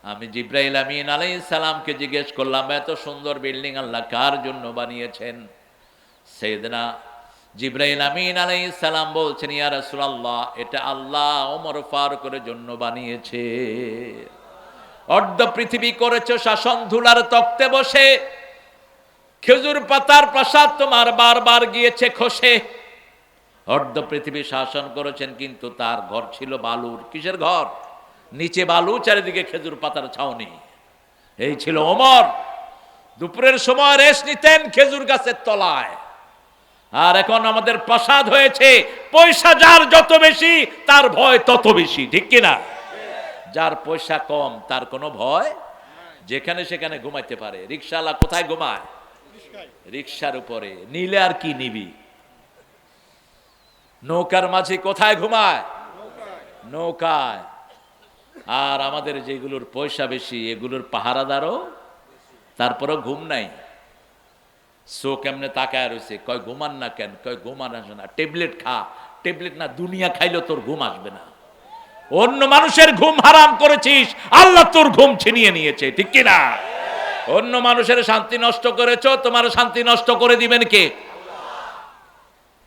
আমি জিবরাইল আমিন আলাইহিস সালামকে জিজ্ঞেস করলাম, এত সুন্দর বিল্ডিং আল্লাহ কার জন্য বানিয়েছেন? সাইয়েদনা জিবরাইল আমিন আলাইহিস সালাম বলছেন, ইয়া রাসূলুল্লাহ, এটা আল্লাহ ওমর ফারুকের জন্য বানিয়েছে। অর্ধ পৃথিবী করেছো শাসন ধুলার তক্তে বসে, খেজুর পাতার প্রাসাদ তোমার বারবার গিয়েছে খসে। অর্ধ পৃথিবী শাসন করেছেন, কিন্তু তার ঘর ছিল বালুর। কিসের ঘর? নিচে বালু, চারিদিকে খেজুর পাতার ছাউনি। এই ছিল ওমর। দুপুরের সময় রেস্ট নিতেন খেজুর গাছের তলায়। আর এখন আমাদের প্রাসাদ হয়েছে, পয়সা যার যত বেশি তার ভয় তত বেশি, ঠিক কিনা? যার পয়সা কম তার কোনো ভয়, যেখানে সেখানে ঘুমাইতে পারে। রিকশাওয়ালা কোথায় ঘুমায়? রিকশার উপরে। নিলে আর কি নিবি? নৌকার মাঝি কোথায় ঘুমায়? নৌকায়। আর আমাদের যেগুলোর পয়সা বেশি, এগুলোর পাহারাদারও তারপরও ঘুম নাই। চোখ এমনি তাকায় রয়েছে, কয় ঘুমান না কেন? কয় ঘুমান আসে না, ট্যাবলেট খা। ট্যাবলেট না, দুনিয়া খাইলেও তোর ঘুম আসবে না। অন্য মানুষের ঘুম হারাম করেছিস, আল্লাহ তোর ঘুম ছিনিয়ে নিয়েছে, ঠিক কিনা? অন্য মানুষের শান্তি নষ্ট করেছো, তোমার শান্তি নষ্ট করে দিবেন কে?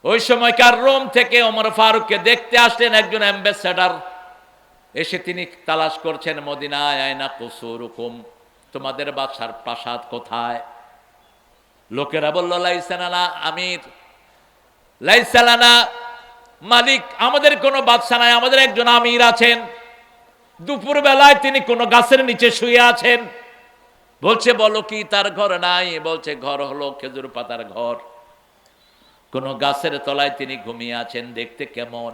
ওই সময়কার রোম থেকে ওমর ফারুককে দেখতে আসলেন একজন অ্যাম্বাসেডর। এসে তিনি তালাশ করছেন মদিনায়, আয়না কুসুরুকুম, তোমাদের বাদশার প্রাসাদ কোথায়? লোকেরা বলল লাইসালানা আমির, লাইসালানা মালিক, আমাদের কোনো বাদশা নাই, আমাদের একজন আমির আছেন। দুপুর বেলায় তিনি কোনো গাছের নিচে শুয়ে আছেন। বলছে বলো কি তার ঘর নাই? বলছে ঘর হলো খেজুর পাতার ঘর, কোন গাছের তলায় তিনি ঘুমিয়ে আছেন। দেখতে কেমন?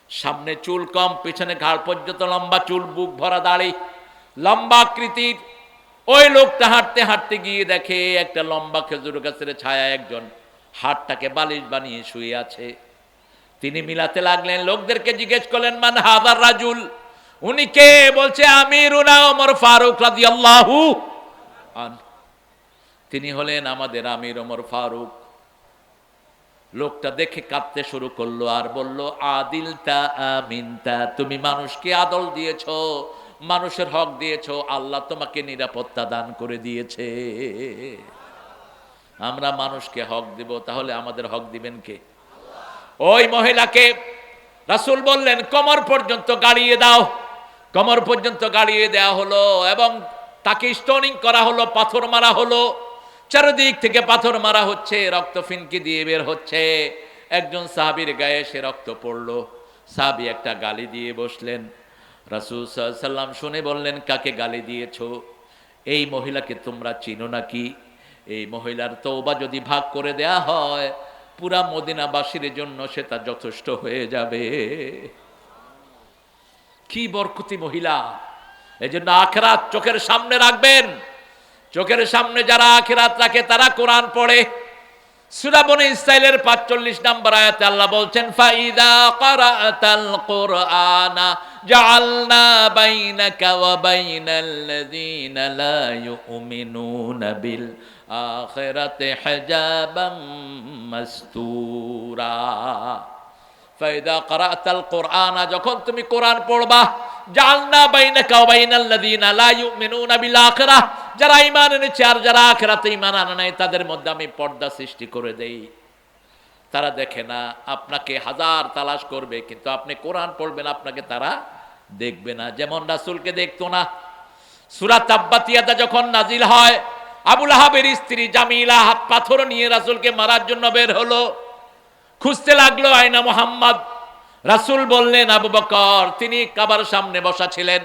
সামনে চুল কম, পিছনে ঘাড় পর্যন্ত লম্বা চুল, বুক ভরা দাড়ি, লম্বা আকৃতির। ওই লোকটা হাঁটতে হাঁটতে গিয়ে দেখে একটা লম্বা খেজুর গাছের ছায়া একজন হাতটাকে বালিশ বানিয়ে শুয়ে আছে। তিনি মিলাতে লাগলেন, লোকদেরকে জিজ্ঞেস করলেন মান হাদার রাজুল, উনি কে? বলছে আমিরুনা ওমর ফারুক রাদিয়াল্লাহু আনহু, তিনি হলেন আমাদের আমির ওমর ফারুক। লোকটা দেখে কাঁদতে শুরু করলো আর বলল আদিলতা আমিনতা, তুমি মানুষকে আদল দিয়েছো, মানুষের হক দিয়েছো, আল্লাহ তোমাকে নিরাপত্তা দান করে দিয়েছে। আমরা মানুষকে হক দিব, তাহলে আমাদের হক দিবেন কে? ওই মহিলাকে রাসূল বললেন কোমর পর্যন্ত গাড়িয়ে দাও। কোমর পর্যন্ত গাড়িয়ে দেওয়া হলো এবং তাকে স্টোনিং করা হলো, পাথর মারা হলো। চারিদিক থেকে পাথর মারা হচ্ছে, রক্ত ফিনকি দিয়ে বের হচ্ছে। একজন সাহাবীর গায়ে সে রক্ত পড়লো। সাহাবী একটা গালি দিয়ে বসলেন। রাসূল সাল্লাল্লাহু আলাইহি সাল্লাম শুনে বললেন কাকে গালি দিয়েছো? এই মহিলাকে তোমরা চিনো নাকি? এই মহিলার তওবা যদি ভাগ করে দেয়া হয় পুরা মদিনাবাসীর জন্য সেটা যথেষ্ট হয়ে যাবে। কি বরকতি মহিলা! এই জন্য আখিরাত চোখের সামনে রাখবেন। চোখের সামনে যারা আখিরাত রাখে তারা কোরআন পড়ে। সূরা বনী ইসরাঈলের ৪৫ নম্বর আয়াতে আল্লাহ বলছেন ফাইদা ক্বারাআতাল কুরআনা জাআলনা বাইনাকা ওয়া বাইনাল্লাযীনা লা ইউমিনুনা বিল আখিরাতি হিজাবাম মাসতুরা। ফাইদা ক্বারাআতাল কুরআনা, যখন তুমি কোরআন পড়বা, জাআলনা বাইনাকা ওয়া বাইনাল্লাযীনা লা ইউমিনুনা বিল আখিরাহ, যারা ঈমান এনেছে আর যারা আখিরাতে ঈমান আনে নাই তাদের মধ্যে আমি পর্দা সৃষ্টি করে দেই। তারা দেখে না, আপনাকে হাজার তালাশ করবে কিন্তু আপনি কোরআন পড়বেন আপনাকে তারা দেখবে না। যেমন রাসূলকে দেখতো না। সূরা তাব্বাত ইয়াদা যখন নাজিল হয়, আবু লাহাবের স্ত্রী জামিলা হাত পাথর নিয়ে রাসূলকে মারার জন্য বের হলো। খুঁজতে লাগলো আয়না মুহাম্মদ। রাসূল বললেন আবু বকর, তিনি কাবার সামনে বসা ছিলেন।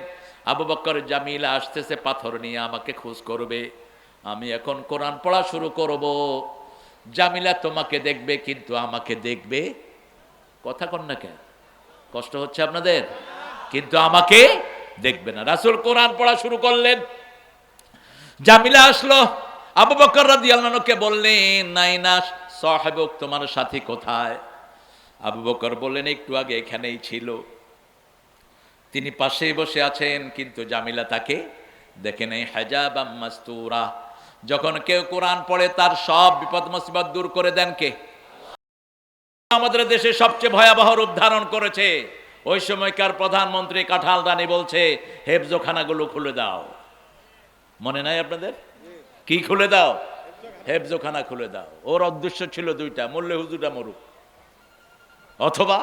আবু বকর, জামিলা আসতেছে পাথর নিয়ে, আমাকে খোঁজ করবে, আমি এখন কোরআন পড়া শুরু করব। জামিলা তোমাকে দেখবে কিন্তু আমাকে দেখবে। কথা কন না কেন? কষ্ট হচ্ছে আপনাদের? কিন্তু আমাকে দেখবে না। রাসূল কোরআন পড়া শুরু করলেন। জামিলা আসলো, আবু বকর রাদিয়াল্লাহু আনহুকে বললেন নাইনা সাহেবক, তোমার সাথী কোথায়? আবু বকর বললেন একটু আগে এখানেই ছিল। তিনি পাশেই বসে আছেন কিন্তু জামিলা তাকে দেখে নেই। হিজাবাম মাসতুরা, যখন কেউ কোরআন পড়ে তার সব বিপদ মুসিবত দূর করে দেন কে? আমাদের দেশে সবচেয়ে ভয়াবহ রূপ ধারণ করেছে। ওই সময়কার প্রধানমন্ত্রী কাঁঠাল রানী বলছে হেফজোখানাগুলো খুলে দাও। মনে নাই আপনাদের? কি খুলে দাও? হেফজোখানা খুলে দাও। ওর উদ্দেশ্য ছিল দুইটা, মরলে হুজুরটা মরুক, অথবা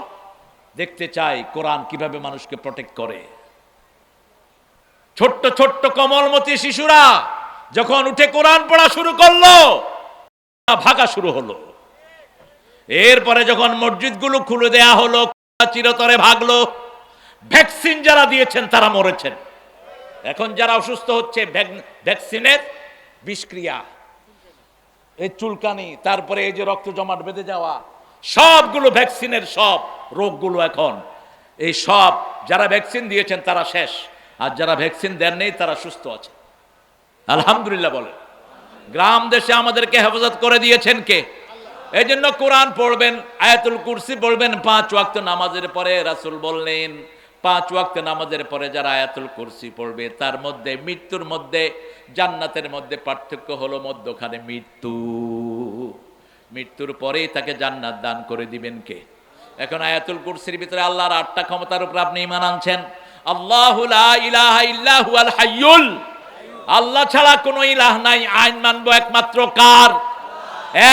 দেখতে চাই কোরআন কিভাবে মানুষকে প্রটেক্ট করে। ছোট্ট ছোট্ট কমলমতি শিশুরা যখন উঠে কোরআন পড়া শুরু করলো, ভাগা শুরু হলো। এরপরে যখন মসজিদগুলো খুলে দেয়া হলো, চিরতরে ভাগলো। ভ্যাকসিন যারা দিয়েছেন তারা মরেছেন। এখন যারা অসুস্থ হচ্ছে ভ্যাকসিনের বিষক্রিয়া, এই চুলকানি, তারপরে এই যে রক্ত জমাট বেঁধে যাওয়া, সবগুলো ভ্যাকসিনের সব রোগগুলো এখন এই সব যারা ভ্যাকসিন দিয়েছেন তারা শেষ, আর যারা ভ্যাকসিন দেন নেই তারা সুস্থ আছে। আলহামদুলিল্লাহ বলে। গ্রাম দেশে আমাদেরকে হেফাজত করে দিয়েছেন কে? এই জন্য কোরআন পড়বেন, আয়াতুল কুরসি পড়বেন 5 ওয়াক্ত নামাজের পরে। রাসূল বললেন 5 ওয়াক্ত নামাজের পরে যারা আয়াতুল কুরসি পড়বে তার মধ্যে মৃত্যুর মধ্যে জান্নাতের মধ্যে পার্থক্য হলো মধ্যখানে মৃত্যু। মৃত্যুর পরেই তাকে জান্নাত দান করে দিবেন কে? এখন আয়াতুল কুরসির ভিতরে আল্লাহর 8টা ক্ষমতার উপর আপনি ঈমান আনছেন। আল্লাহু লা ইলাহা ইল্লা হুয়াল হাইয়ুল আল্লাহ ছাড়া কোনো ইলাহ নাই। আইন মানবো একমাত্র কার?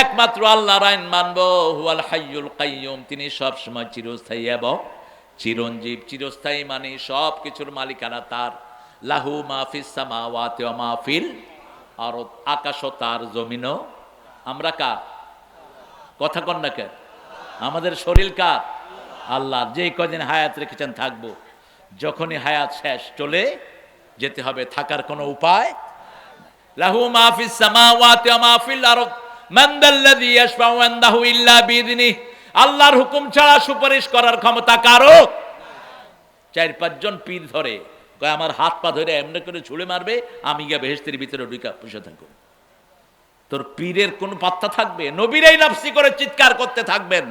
একমাত্র আল্লাহর আইন মানবো। হুয়াল হাইয়ুল কাইয়ুম, তিনি সব সময় চিরস্থায়ী এবং চিরঞ্জীব। চিরস্থায়ী মানে সব কিছুর মালিকানা তার। লাহু মাহফিস সামাওয়াতি ওয়া মাহফিল আরদ, আকাশও তার, জমিনও। আমরা কার? কথা কন না কেন? আমাদের শরীর কার? আল্লাহ। যেই কদিন হায়াত রেখেছেন থাকবো, যখনই হায়াত শেষ চলে যেতে হবে, থাকার কোনো উপায়। লাহু মাহফিস সামাওয়াতি ওয়া মাহফিল আরদ মান দাল্লাযী ইয়াশফাউ ইনদাহু ইল্লা বিইذনিহি, আল্লাহর হুকুম ছাড়া সুপারিশ করার ক্ষমতা কারো। 4-5 জন পীর ধরে কয় আমার হাত পা ধরে এমনি করে ছুঁড়ে মারবে, আমি গিয়ে বেহেশতের ভিতরে ঢুকে বসে থাকবো। তোর পীরের কোন পাত্তা থাকবে? নবীরাই নাফসি করে চিৎকার করতে থাকবেন।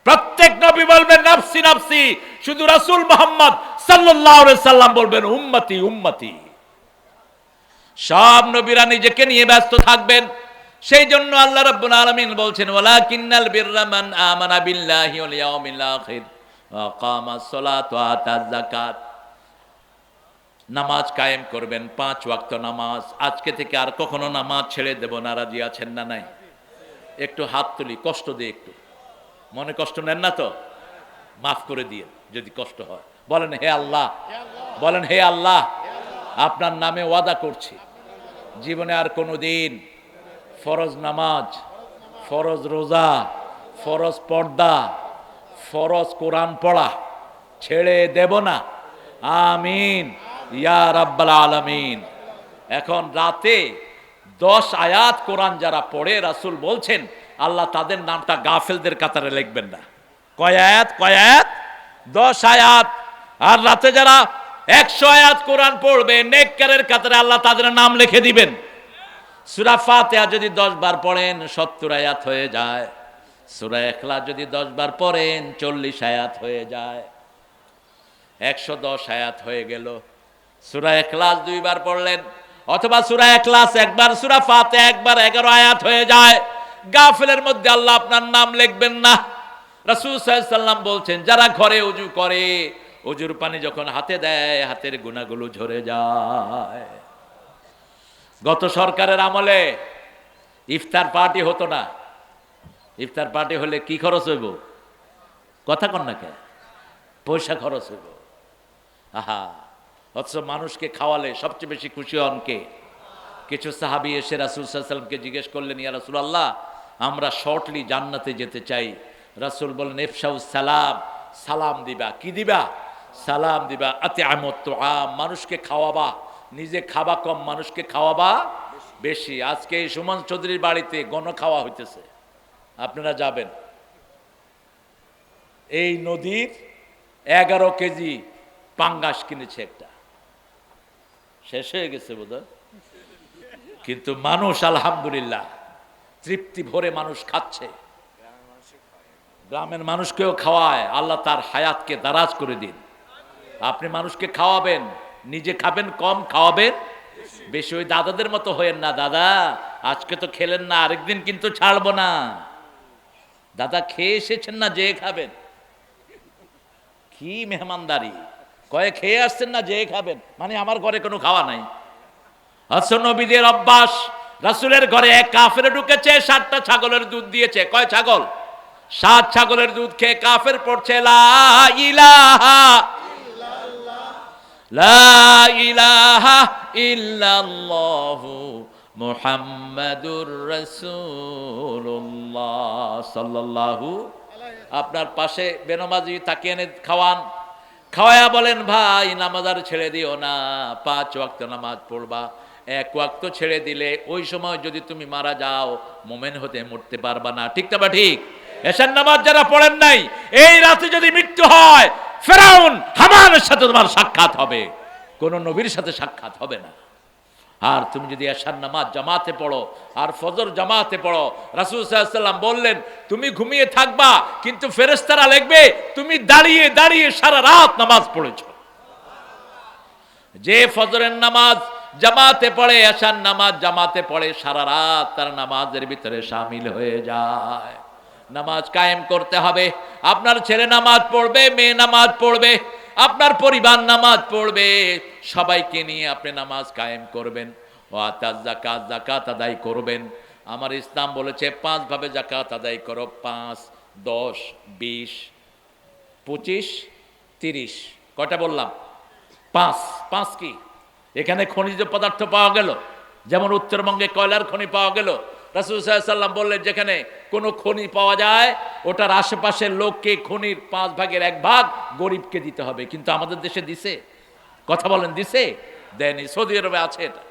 প্রত্যেক নবী বলবেন নাফসি নাফসি, শুধু রাসূল মুহাম্মদ সাল্লাল্লাহু আলাইহি সাল্লাম বলবেন উম্মতি উম্মতি। সব নবীরা নিজেকে নিয়ে ব্যস্ত থাকবেন। সেই জন্য আল্লাহ রাব্বুল আলামিন বলছেন ওয়ালাকিন্নাল বিররা মান আমানা বিল্লাহি ওয়াল ইয়াউমিল আখির ওয়া আকামাস সালাত ওয়া আতাজ যাকাত। নামাজ কায়েম করবেন, 5 ওয়াক্ত নামাজ। আজকে থেকে আর কখনো নামাজ ছেড়ে দেব না। রাজি আছেন না নাই? একটু হাত তুলি, কষ্ট দিয়ে একটু। মনে কষ্ট নেন না তো? মাফ করে দিয়ে যদি কষ্ট হয়। বলেন হে আল্লাহ, বলেন হে আল্লাহ, আপনার নামে ওয়াদা করছি জীবনে আর কোনো দিন ফরজ নামাজ, ফরজ রোজা, ফরজ পর্দা, ফরজ কোরআন পড়া ছেড়ে দেব না। আমিন ইয়া রাব্বাল আলামিন। এখন রাতে 10 আয়াত কোরআন যারা পড়ে, রাসূল বলছেন আল্লাহ তাদের নামটা গাফেলদের কাতারে লিখবেন না। কয় আয়াত? কয় আয়াত? 10 আয়াত। আর রাতে যারা 100 আয়াত কোরআন পড়বে, নেককারের কাতারে আল্লাহ তাদের নাম লিখে দিবেন। সূরা ফাতিহা যদি 10 বার পড়েন 70 আয়াত হয়ে যায়। সূরা ইখলাস যদি 10 বার পড়েন 40 আয়াত হয়ে যায়। 110 আয়াত হয়ে গেল। সূরা ইখলাস 2 বার পড়লেন, অথবা সূরা ইখলাস একবার, সূরা ফাতিহা একবার, 11 আয়াত হয়ে যায়। গাফেলের মধ্যে আল্লাহ আপনার নাম লিখবেন না। রাসূল সাল্লাল্লাহু আলাইহি সাল্লাম বলছেন যারা ঘরে ওযু করে, ওযুর পানি যখন হাতে দেয় হাতের গুনাহগুলো ঝরে যায়। গত সরকারের আমলে ইফতার পার্টি হতো না। ইফতার পার্টি হলে কি খরচ হইব? কথা কন না কে? পয়সা খরচ হইব। আহা, অথচ মানুষকে খাওয়ালে সবচেয়ে বেশি খুশি হন কে? কিছু সাহাবী এসে রাসূল সাল্লাল্লাহু আলাইহি সাল্লামকে জিজ্ঞেস করলেন, ইয়া রাসূলুল্লাহ, আমরা শর্টলি জান্নাতে যেতে চাই। রাসূল বলেন ইফশাউস সালাম, সালাম দিবা। কি দিবা? সালাম দিবা। আতিআমুত তুআম, মানুষকে খাওয়াবা। নিজে খাবা কম, মানুষকে খাওয়াবা বেশি। আজকে এই সুমন চৌধুরীর বাড়িতে গণ খাওয়া হইতেছে, আপনারা যাবেন। এই নদীর 11 কেজি পাঙ্গাস কিনেছে একটা, শেষ হয়ে গেছে বোধহয়। কিন্তু মানুষ আলহামদুলিল্লাহ তৃপ্তি ভরে মানুষ খাচ্ছে। গ্রামের মানুষকেও খাওয়ায়। আল্লাহ তার হায়াতকে দারাজ করে দিন। আপনি মানুষকে খাওয়াবেন, নিজে খাবেন কম, খাওয়াবেন বেশি। ওই দাদাদের মতো হয়েন না, দাদা আজকে তো খেলেন না, আরেকদিন কিন্তু ছাড়বো না। দাদা খেয়ে এসেছেন না, যে খাবেন। কি মেহমানদারি! কয়ে খেয়ে আসছেন না, যে খাবেন, মানে আমার ঘরে কোনো খাওয়া নাই। আচ্ছা, নবীদের অভ্যাস। রাসূলের ঘরে এক কাফের ঢুকেছে, 7টা ছাগলের দুধ দিয়েছে। কয় ছাগল? 7 ছাগলের দুধ খেয়ে কাফের পড়ছে লা ইলাহা ইল্লাল্লাহ, লা ইলাহা ইল্লাল্লাহু মুহাম্মাদুর রাসূলুল্লাহ সাল্লাল্লাহু। আপনার পাশে বেনমাজি তাকিয়ে এনে খাওয়ান, খাওয়ায়া বলেন ভাই নামাজ আর ছেড়ে দিও না, 5 ওয়াক্ত নামাজ পড়বা। 1 ওয়াক্ত ছেড়ে দিলে ওই সময় যদি তুমি মারা যাও মুমিন হতে মরতে পারবা না। ঠিক না? ঠিক। এশার নামাজ যারা পড়েন নাই, এই রাতে যদি মৃত্যু হয় ফেরাউন হামানের সাথে তোমার সাক্ষাৎ হবে, কোন নবীর সাথে সাক্ষাৎ হবে না। আর তুমি যদি এশার নামাজ জামাতে পড়ো আর ফজর জামাতে পড়ো, রাসূল সাল্লাল্লাহু আলাইহি সাল্লাম বললেন তুমি ঘুমিয়ে থাকবা কিন্তু ফেরেশতারা লিখবে তুমি দাঁড়িয়ে দাঁড়িয়ে সারা রাত নামাজ পড়েছো। যে ফজরের নামাজ জামাতে পড়ে, এশার নামাজ জামাতে পড়ে, সারা রাত তার নামাজের ভিতরে শামিল হয়ে যায়। নামাজ কায়েম করতে হবে। আপনার ছেলে নামাজ পড়বে, মেয়ে নামাজ পড়বে, আপনার পরিবার নামাজ পড়বে, সবাইকে নিয়ে আপনি নামাজ কায়েম করবেন। ও আতাজ যাকাত, যাকাত আদায় করবেন। আমার ইসলাম বলেছে 5 ভাবে যাকাত আদায় করো, 5, 10, 20, 25, 30। কয়টা বললাম? 5। 5 কি? এখানে খনিজ পদার্থ পাওয়া গেল, যেমন উত্তরবঙ্গে কয়লার খনি পাওয়া গেল। রাসূল সাল্লাল্লাহু আলাইহি ওয়াসাল্লাম বললেন, যেখানে কোনো খনি পাওয়া যায় ওটার আশেপাশের লোককে খনির 5 ভাগের 1 ভাগ গরিবকে দিতে হবে। কিন্তু আমাদের দেশে দিছে? কথা বলেন, দিছে? দেয়নি। সৌদি আরবে আছে এটা।